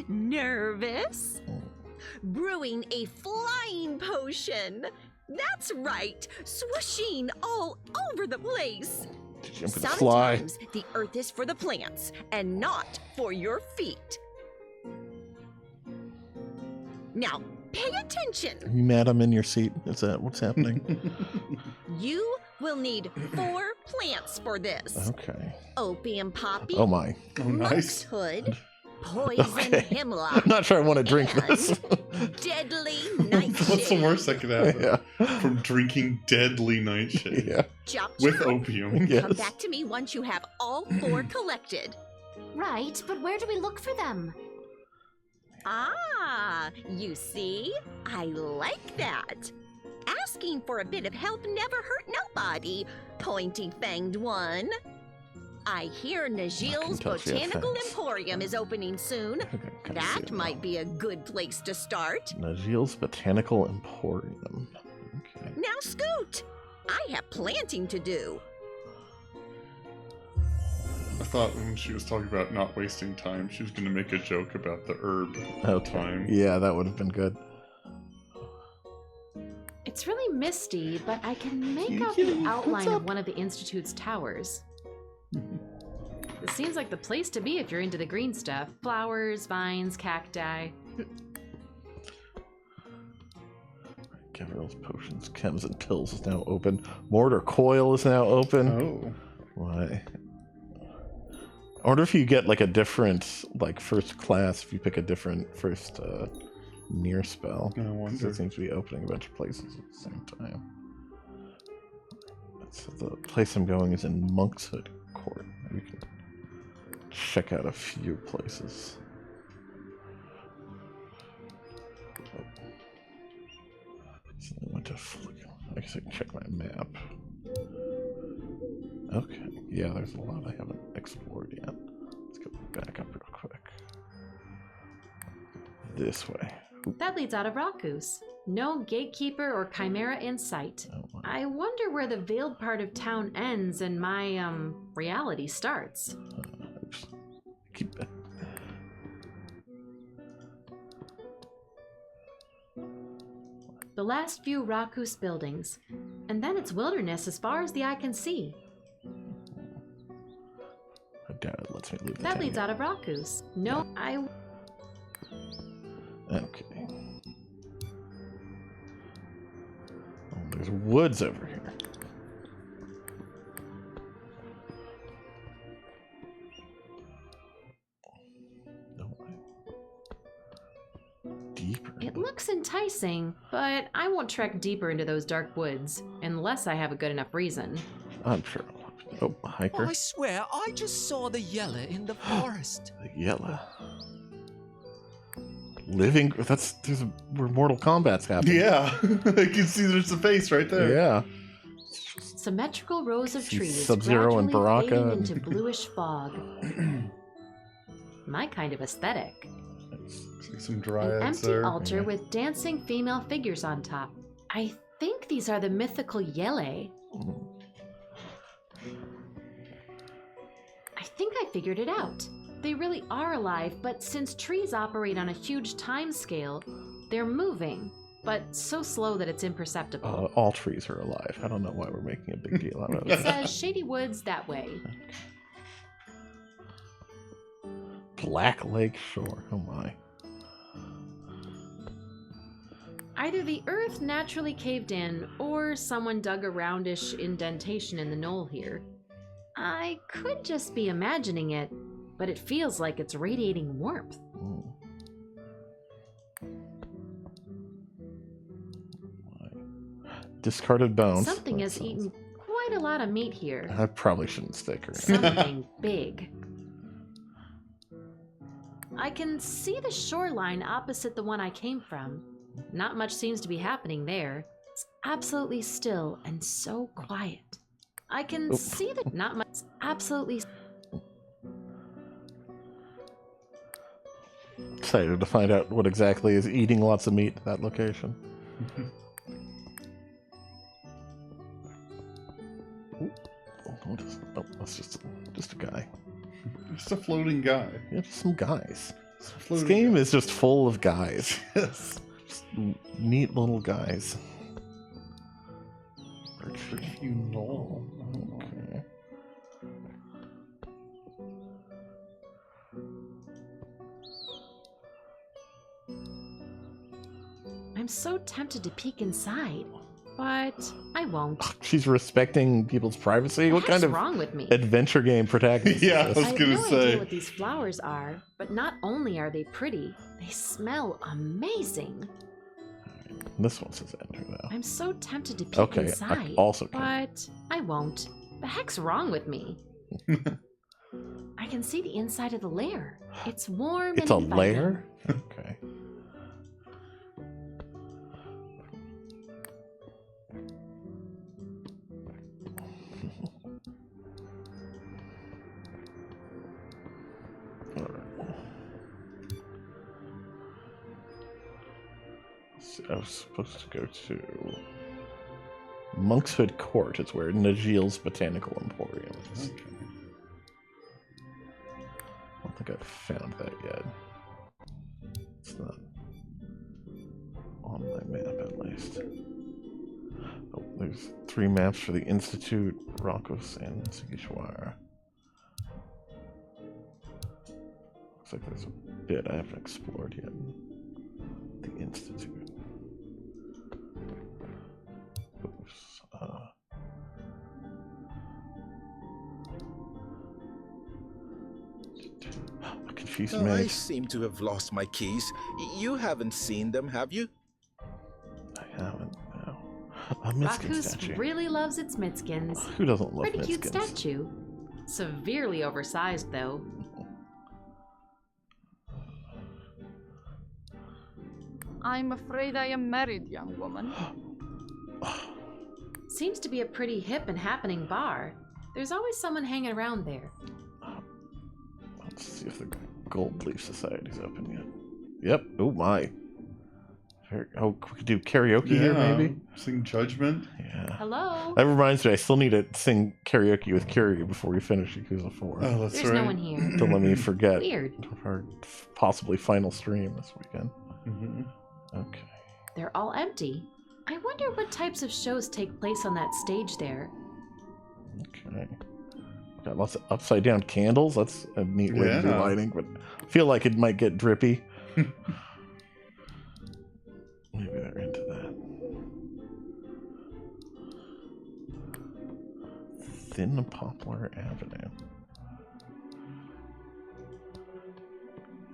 Nervous? Brewing a flying potion. That's right, swooshing all over the place. I'm gonna fly. Sometimes the earth is for the plants and not for your feet. Now, pay attention. Are you mad I'm in your seat? Is that what's happening? You will need 4 plants for this. Okay. Opium poppy. Oh my. Oh, nice. Monk's hood. Poison Okay. hemlock. I'm not sure I want to drink this. Deadly nightshade. What's the worst that could happen? Yeah. From drinking deadly nightshade. Yeah. Chop, With chop. opium. Yes. Come back to me once you have all 4 collected. Right, but where do we look for them? Ah, you see? I like that. Asking for a bit of help never hurt nobody, pointy-fanged one. I hear Najil's tell she has Botanical fangs. Emporium is opening soon. Kinda see That it might be a good place to start. Najil's Botanical Emporium. Okay. Now scoot! I have planting to do. I thought when she was talking about not wasting time, she was going to make a joke about the herb time. Yeah, that would have been good. It's really misty, but I can make out the outline of one of the Institute's towers. It seems like the place to be if you're into the green stuff. Flowers, vines, cacti. Caverals, potions, chems, and pills is now open. Mortar coil is now open. Oh. Why? I wonder if you get like a different, like first class, if you pick a different first near spell. I wonder. It seems to be opening a bunch of places at the same time. So the place I'm going is in Monkshood Court. We can check out a few places. So I went to I guess I can check my map. Okay, yeah, there's a lot I haven't explored yet. Let's go back up real quick. This way. That leads out of Rakus. No gatekeeper or chimera in sight. I wonder where the veiled part of town ends and my, reality starts. Keep that. The last few Rakus buildings, and then it's wilderness as far as the eye can see. I doubt it lets me leave the That town leads yet. out of Rakus. No, Okay. Oh, there's woods over here. Deeper. It looks enticing, but I won't trek deeper into those dark woods unless I have a good enough reason. I'm sure. Oh, hiker. I swear, I just saw the yellow in the forest. The yellow. Living. There's where Mortal Kombat's happening. Yeah, I can see there's a face right there. Yeah. Symmetrical rows of See trees Sub-Zero and gradually Baraka fading and- into bluish fog. My kind of aesthetic. See some An dryads empty there. altar with dancing female figures on top. I think these are the mythical Yele. I think I figured it out. They really are alive, but since trees operate on a huge time scale, they're moving, but so slow that it's imperceptible. All trees are alive. I don't know why we're making a big deal out of It it. says Shady Woods that way. Black Lake Shore. Oh my. Either the earth naturally caved in, or someone dug a roundish indentation in the knoll here. I could just be imagining it, but it feels like it's radiating warmth. Discarded bones. Something has eaten quite a lot of meat here. I probably shouldn't stick her. Something big. I can see the shoreline opposite the one I came from. Not much seems to be happening there. It's absolutely still and so quiet. I can see that not much. Absolutely. Excited to find out what exactly is eating lots of meat at that location. What is, that's just a guy. Just a floating guy. Yeah, just some guys. This floating game is just full of guys. Yes. Just neat little guys. Knoll. Okay. I'm so tempted to peek inside, but I won't. She's respecting people's privacy. What kind What's of wrong with me? adventure game protagonist? Yeah, is I this? was I gonna have no say. idea what these flowers are, but not only are they pretty, they smell amazing. This one says enter though. I'm so tempted to peek Okay, I inside, also can. but I won't. The heck's wrong with me? I can see the inside of the lair. It's warm It's a and inviting. lair? Okay. So I was supposed to go to Monkshood Court. It's where Najil's Botanical Emporium is. Okay. I don't think I've found that yet. It's not on my map, at least. Oh, there's 3 maps for the Institute, Rakos, and Sigishwara. Looks like there's a bit I haven't explored yet. The Institute. Confused Oh, I mage. seem to have lost my keys. You haven't seen them, have you? I haven't. No. A Mitskin Rakus statue. really loves its Mitskins. Who doesn't love Pretty cute Mitskins? statue. Severely oversized, though. I'm afraid I am married, young woman. Seems to be a pretty hip and happening bar. There's always someone hanging around there. Let's see if the Gold Leaf Society's open yet. Yep. Oh my. Oh, we could do karaoke here, maybe? Sing Judgment. Yeah. Hello? That reminds me, I still need to sing karaoke with Kyrie before we finish Yakuza 4. Oh, that's There's no one here. Don't let me forget. Weird. Our possibly final stream this weekend. Okay. They're all empty. I wonder what types of shows take place on that stage there. Okay. Got lots of upside down candles. That's a neat way to do Yeah. lighting, but I feel like it might get drippy. Maybe they're into that. Thin Poplar Avenue.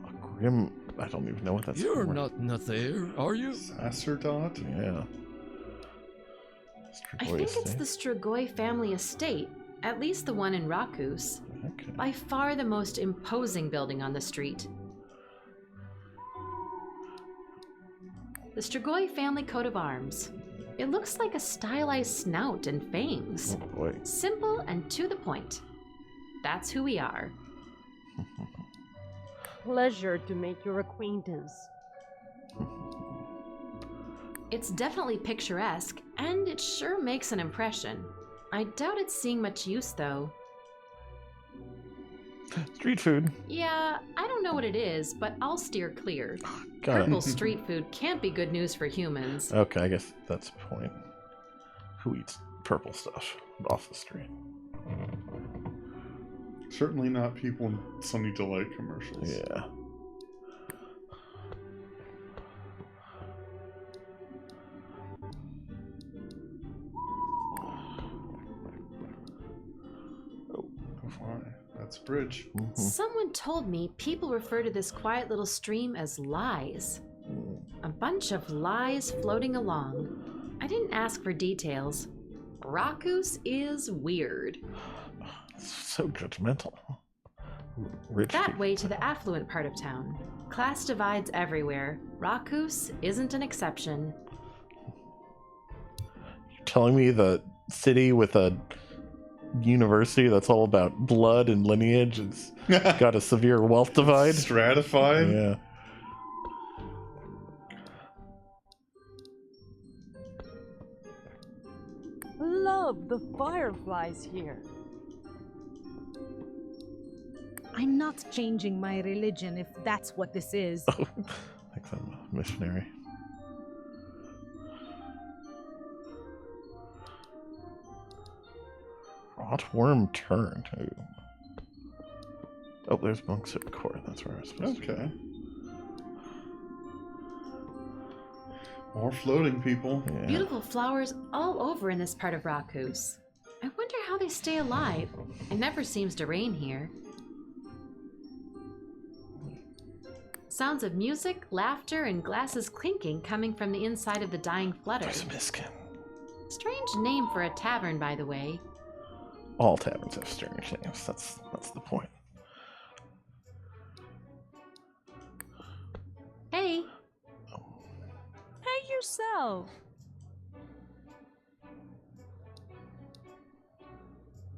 A grim. I don't even know what that's. You're for. not there, are you? Sacerdot? Yeah. I think it's the Strigoi family estate, at least the one in Rakus. Okay. By far the most imposing building on the street. The Strigoi family coat of arms. It looks like a stylized snout and fangs. Oh boy. Simple and to the point. That's who we are. Pleasure to make your acquaintance. It's definitely picturesque, and it sure makes an impression. I doubt it's seeing much use, though. Street food. Yeah, I don't know what it is, but I'll steer clear. Got Purple it. street food can't be good news for humans. Okay, I guess that's the point. Who eats purple stuff off the street? Certainly not people in Sunny Delight commercials. Yeah. Oh, why? That's a bridge. Someone told me people refer to this quiet little stream as lies. A bunch of lies floating along. I didn't ask for details. Rakus is weird. So judgmental. Rich That people. way to the affluent part of town. Class divides everywhere. Rakus isn't an exception. You're telling me the city with a university that's all about blood and lineage has got a severe wealth divide? Stratified? Yeah. Love the fireflies here. I'm not changing my religion if that's what this is. Like I'm a missionary. Rotworm turn. Ooh. Oh, there's Monk's Court. That's where I was supposed to Okay. More floating people. Yeah. Beautiful flowers all over in this part of Rakus. I wonder how they stay alive. It never seems to rain here. Sounds of music, laughter, and glasses clinking coming from the inside of the dying flutter. There's a miskin. Strange name for a tavern, by the way. All taverns have strange names. That's the point. Hey, Hey yourself.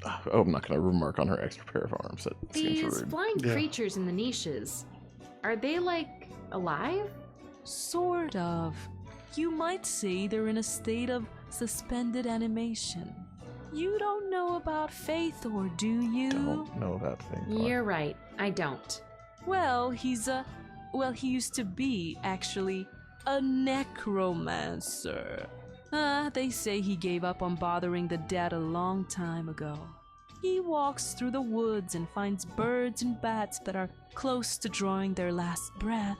Oh, I'm not going to remark on her extra pair of arms. That seems these rude. flying creatures in the niches. Are they, like, alive? Sort of. You might say they're in a state of suspended animation. You don't know about Faithor, do you? Don't know about things. You're right, I don't. Well, he used to be, actually, a necromancer. They say he gave up on bothering the dead a long time ago. He walks through the woods and finds birds and bats that are close to drawing their last breath,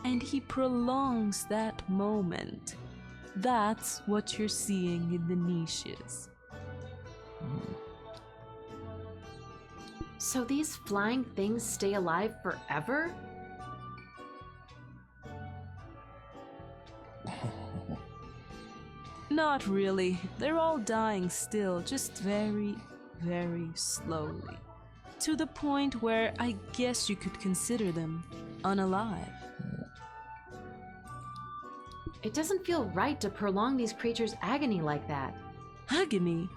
and he prolongs that moment. That's what you're seeing in the niches. So these flying things stay alive forever? Not really. They're all dying still, just very, very slowly. To the point where I guess you could consider them unalive. It doesn't feel right to prolong these creatures' agony like that. Agony?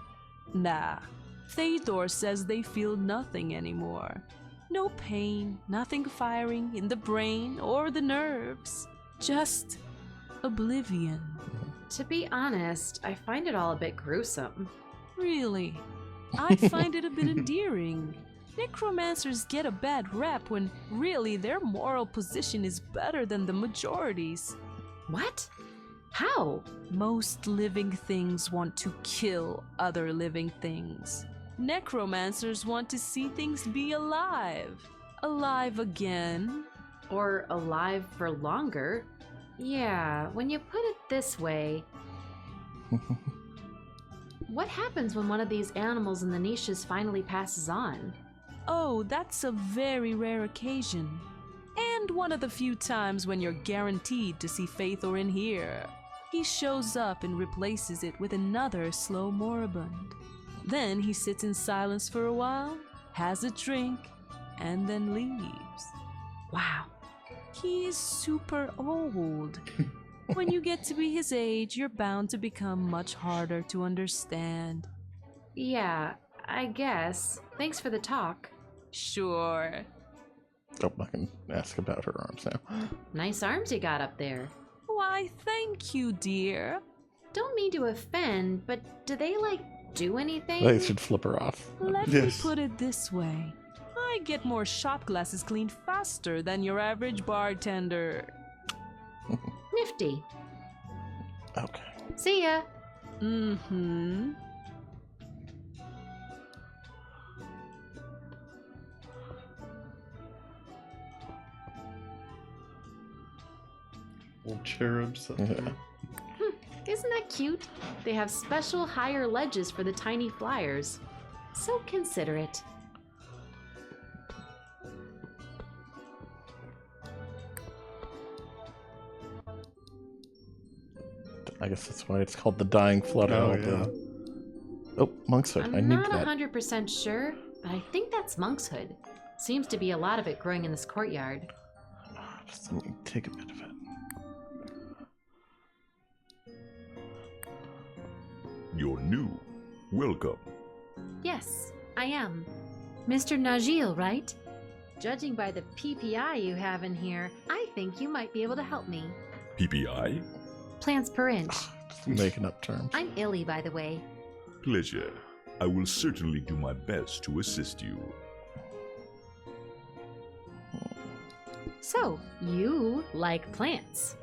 Nah. Theodore says they feel nothing anymore. No pain, nothing firing in the brain or the nerves. Just oblivion. To be honest, I find it all a bit gruesome. Really? I find it a bit endearing. Necromancers get a bad rap when really their moral position is better than the majority's. What? How? Most living things want to kill other living things. Necromancers want to see things be alive. Alive again. Or alive for longer. Yeah, when you put it this way. What happens when one of these animals in the niches finally passes on? Oh, that's a very rare occasion. And one of the few times when you're guaranteed to see Faithor in here. He shows up and replaces it with another slow moribund. Then he sits in silence for a while, has a drink, and then leaves. Wow. He is super old. When you get to be his age, you're bound to become much harder to understand. Yeah, I guess. Thanks for the talk. Sure. Oh, I can ask about her arms now. Nice arms you got up there. Why, thank you, dear. Don't mean to offend, but do they, do anything? They should flip her off. Let me put it this way. I get more shot glasses cleaned faster than your average bartender. Nifty. Okay. See ya. Mm-hmm. Old cherubs up there. Isn't that cute? They have special higher ledges for the tiny flyers. So considerate. I guess that's why it's called the Dying Flutter. Oh, yeah. Oh, Monkshood. I I'm need not that. 100% sure, but I think that's monkshood. Seems to be a lot of it growing in this courtyard. Just let me take a bit of it. You're new. Welcome. Yes, I am. Mr. Najil, right? Judging by the PPI you have in here, I think you might be able to help me. PPI? Plants per inch. Just making up terms. I'm Illy, by the way. Pleasure. I will certainly do my best to assist you. So, you like plants.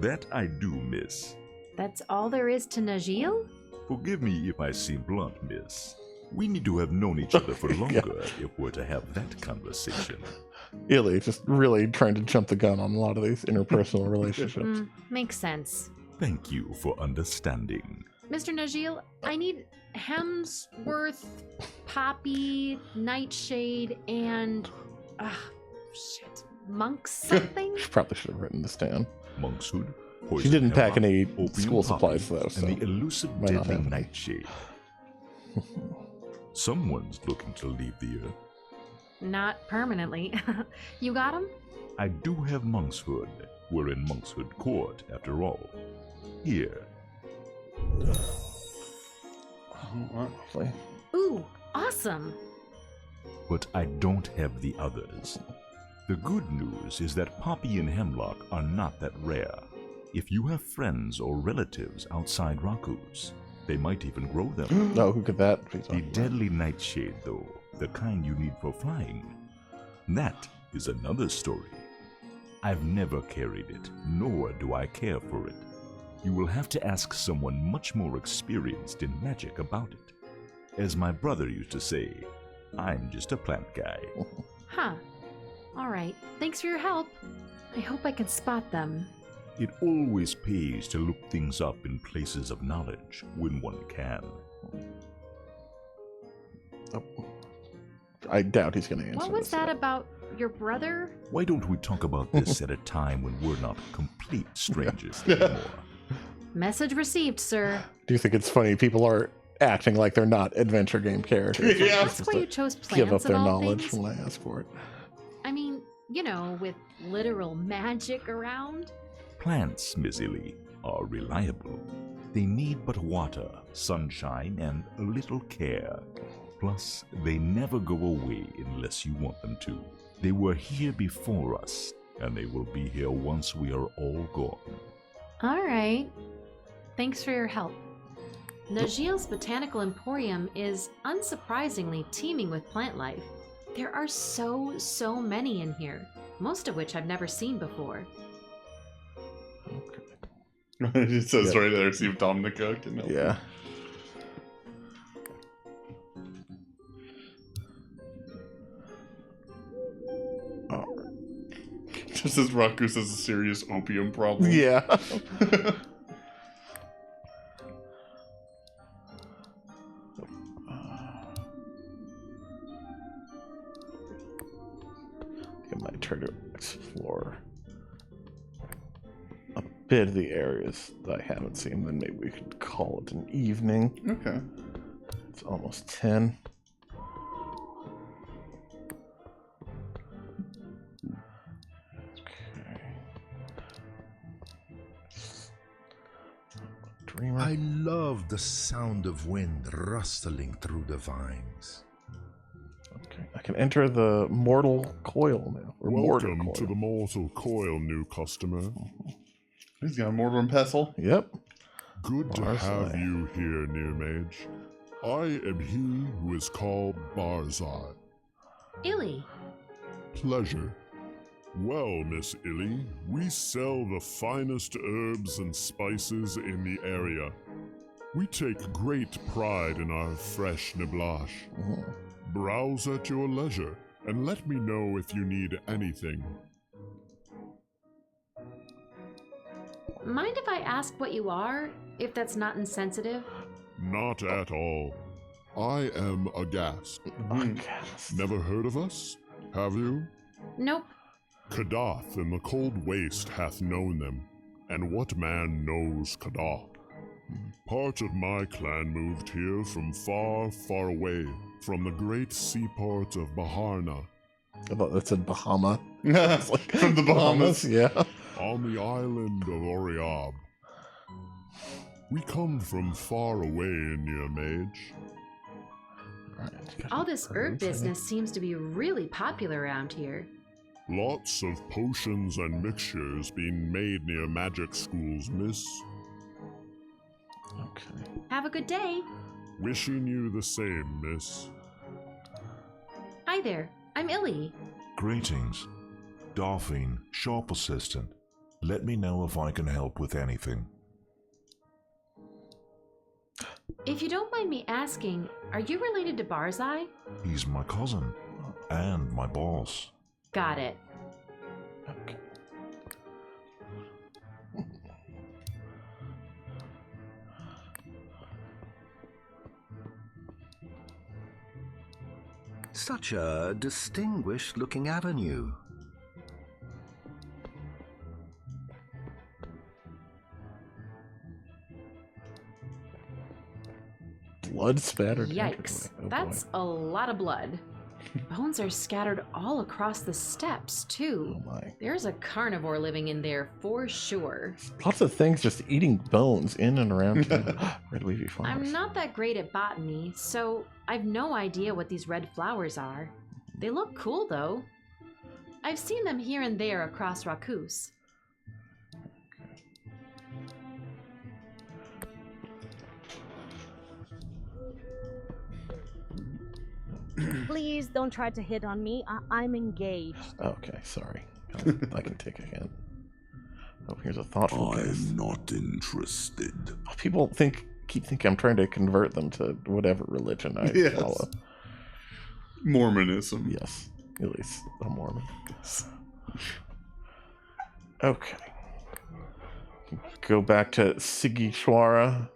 That I do, miss. That's all there is to Najil? Forgive me if I seem blunt, miss. We need to have known each other for longer if we're to have that conversation. Illy just really trying to jump the gun on a lot of these interpersonal relationships. Makes sense. Thank you for understanding. Mr. Najil, I need Hemsworth, Poppy, Nightshade, and... Monk something? She probably should have written this down. Monkshood? She didn't pack any Opium school poppy, supplies, though, so and the elusive might not deadly have any. nightshade. Someone's looking to leave the earth. Not permanently. You got him? I do have monkshood. We're in monkshood court, after all. Here. Ooh, awesome. But I don't have the others. The good news is that poppy and hemlock are not that rare. If you have friends or relatives outside Raku's, they might even grow them. Oh, who could that be? The deadly nightshade, though, the kind you need for flying, that is another story. I've never carried it, nor do I care for it. You will have to ask someone much more experienced in magic about it. As my brother used to say, I'm just a plant guy. Huh. Alright, thanks for your help. I hope I can spot them. It always pays to look things up in places of knowledge when one can. I doubt he's going to answer. What was this that yet. about your brother? Why don't we talk about this at a time when we're not complete strangers anymore? Message received, sir. Do you think it's funny people are acting like they're not adventure game characters? Yeah. That's why you chose plants Give up their of all knowledge things? when I ask for it. I mean, you know, with literal magic around. Plants, Miss Illy, are reliable. They need but water, sunshine, and a little care. Plus, they never go away unless you want them to. They were here before us, and they will be here once we are all gone. All right. Thanks for your help. Najil's Botanical Emporium is unsurprisingly teeming with plant life. There are so many in here, most of which I've never seen before. It says right there, see if Dominica can help. Yeah. Just as Rakus has a serious opium problem. Yeah. I might try to explore a bit of the areas that I haven't seen, then maybe we could call it an evening. Okay. It's almost 10. I love the sound of wind rustling through the vines. Okay, I can enter the mortal coil now. Or mortar Welcome coil. to the Mortal Coil, new customer. He's got a mortar and pestle. Yep. Good to have Barzai. you here, Near-Mage. I am he who is called Barzai. Illy. Pleasure. Well, Miss Illy, we sell the finest herbs and spices in the area. We take great pride in our fresh niblash. Browse at your leisure, and let me know if you need anything. Mind if I ask what you are, if that's not insensitive? Not at all. I am aghast. Never heard of us? Have you? Nope. Kadath in the cold waste hath known them, and what man knows Kadath? Part of my clan moved here from far, far away, from the great seaport of Baharna. I thought that said Bahama. It's like from the Bahamas. Yeah. On the island of Oriab. We come from far away in Near-Mage. All this herb business seems to be really popular around here. Lots of potions and mixtures being made near magic schools, miss. Okay. Have a good day. Wishing you the same, miss. Hi there. I'm Illy. Greetings. Dolphin, shop assistant. Let me know if I can help with anything. If you don't mind me asking, are you related to Barzai? He's my cousin. And my boss. Got it. Okay. Such a distinguished looking avenue. Blood spattered. Yikes. Oh, That's a lot of blood. Bones are scattered all across the steps, too. Oh my. There's a carnivore living in there for sure. Lots of things just eating bones in and around town. Red leafy flowers. I'm not that great at botany, so I've no idea what these red flowers are. They look cool, though. I've seen them here and there across Rakus. Please don't try to hit on me. I'm engaged. Okay, sorry. I can take a hint. Oh, here's a thoughtful guest. I'm not interested. People keep thinking I'm trying to convert them to whatever religion I Yes. follow. Mormonism. Yes, at least a Mormon. Okay. Go back to Sigishwara.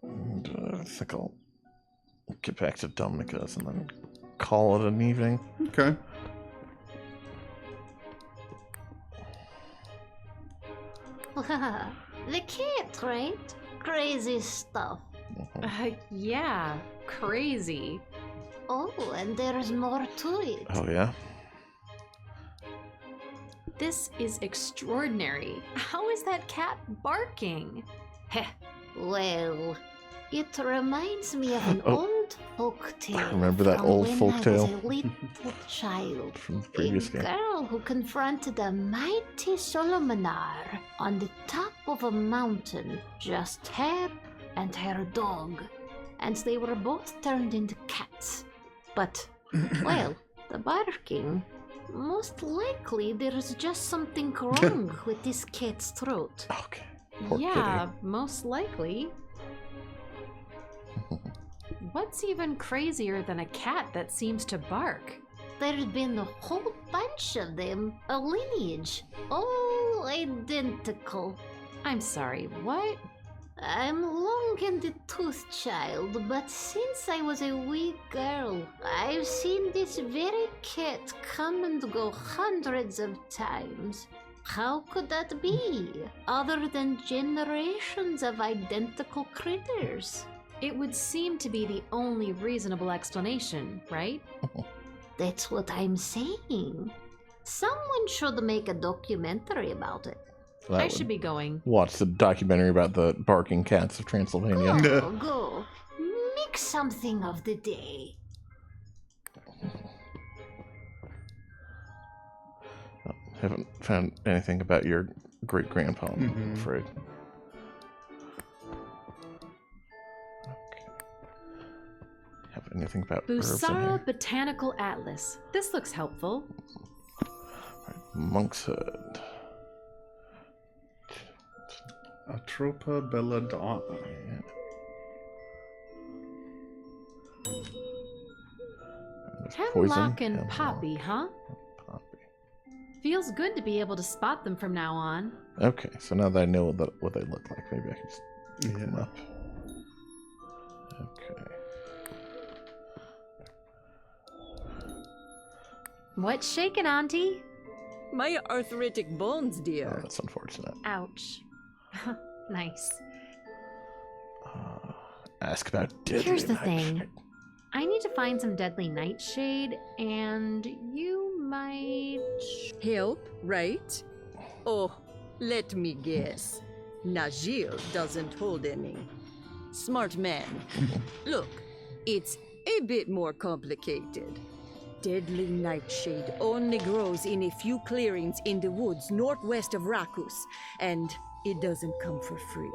And I think I'll get back to Dominica's and then call it an evening. Okay. The cat, right? Crazy stuff. Yeah, crazy. Oh, and there's more to it. Oh, yeah? This is extraordinary. How is that cat barking? Heh. Well, it reminds me of an old folktale. Remember that from old when folktale? I was a little child. From the previous A game. girl who confronted a mighty Solomonar on the top of a mountain, just her and her dog. And they were both turned into cats. But, well, the barking, most likely there's just something wrong with this cat's throat. Okay. Yeah, most likely. What's even crazier than a cat that seems to bark? There's been a whole bunch of them, a lineage, all identical. I'm sorry, what? I'm long in the tooth, child, but since I was a wee girl, I've seen this very cat come and go hundreds of times. How could that be, other than generations of identical critters? It would seem to be the only reasonable explanation, right? That's what I'm saying. Someone should make a documentary about it. That I would should be going. watch the documentary about the barking cats of Transylvania. Go. Make something of the day. Haven't found anything about your great grandpa, I'm afraid. Have anything about herbs in Busara here? Botanical Atlas. This looks helpful. Monk's Hood. Atropa belladonna. Hemlock and poppy, huh? Feels good to be able to spot them from now on. Okay, so now that I know what they look like, maybe I can just pick them up. Okay. What's shaking, Auntie? My arthritic bones, dear. Oh, that's unfortunate. Ouch. Nice. Ask about deadly Here's the nightshade. thing. I need to find some deadly nightshade, and you might... Help, right? Oh, let me guess. Najil doesn't hold any. Smart man. Look, it's a bit more complicated. Deadly nightshade only grows in a few clearings in the woods northwest of Rakus, and it doesn't come for free.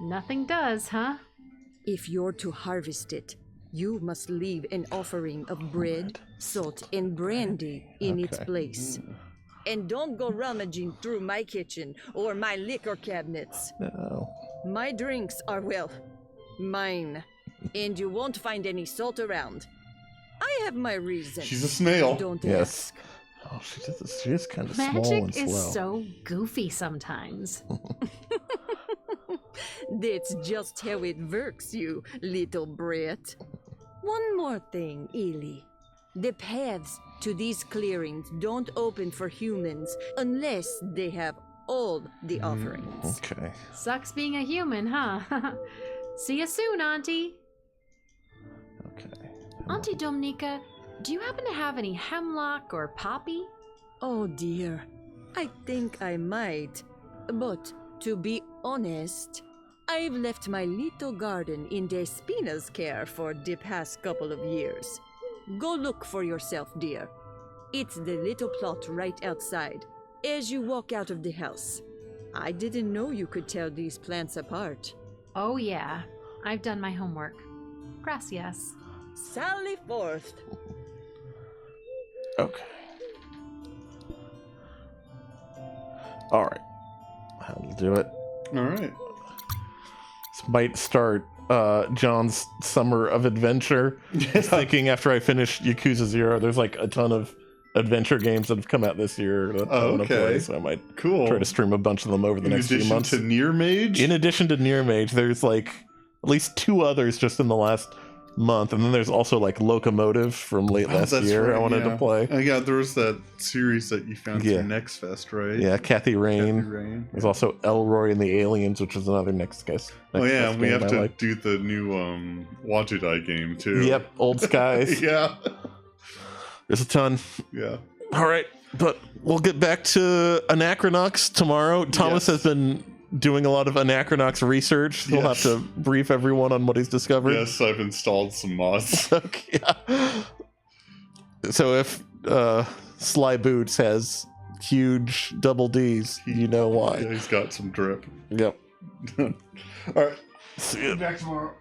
Nothing does, huh? If you're to harvest it, you must leave an offering of bread, salt, and brandy in its place. And don't go rummaging through my kitchen or my liquor cabinets. No. My drinks are, well, mine. And you won't find any salt around. I have my reasons. She's a snail. Don't Yes. ask. Oh, she is kind of small and Magic slow. is so goofy sometimes. That's just how it works, you little brat. One more thing, Ely. The paths to these clearings don't open for humans unless they have all the offerings. Okay. Sucks being a human, huh? See you soon, Auntie. Auntie Dominica, do you happen to have any hemlock or poppy? Oh dear, I think I might. But to be honest, I've left my little garden in Despina's care for the past couple of years. Go look for yourself, dear. It's the little plot right outside, as you walk out of the house. I didn't know you could tell these plants apart. Oh yeah, I've done my homework. Gracias. Sally forth. Okay. All right. That'll do it. All right. This might start John's summer of adventure. Just thinking after I finish Yakuza 0, there's like a ton of adventure games that have come out this year that I want to play, so I might try to stream a bunch of them over the next few months. In addition to Near-Mage? In addition to Near-Mage, there's like at least 2 others just in the last month. And then there's also like Locomotive from late last year. right, I wanted to play. Yeah, there was that series that you found through Next Fest, right? Yeah, Kathy Rain. There's also Elroy and the Aliens, which is another Next Fest. Oh yeah, and we have to like. do the new Wanted Eye game too. Yep, Old Skies. Yeah. There's a ton. Yeah. All right, but we'll get back to Anachronox tomorrow. Thomas has been doing a lot of Anachronox research. He'll have to brief everyone on what he's discovered. Yes, I've installed some mods. Okay. So if Sly Boots has huge double D's, you know why. Yeah, he's got some drip. Yep. All right. See you back tomorrow.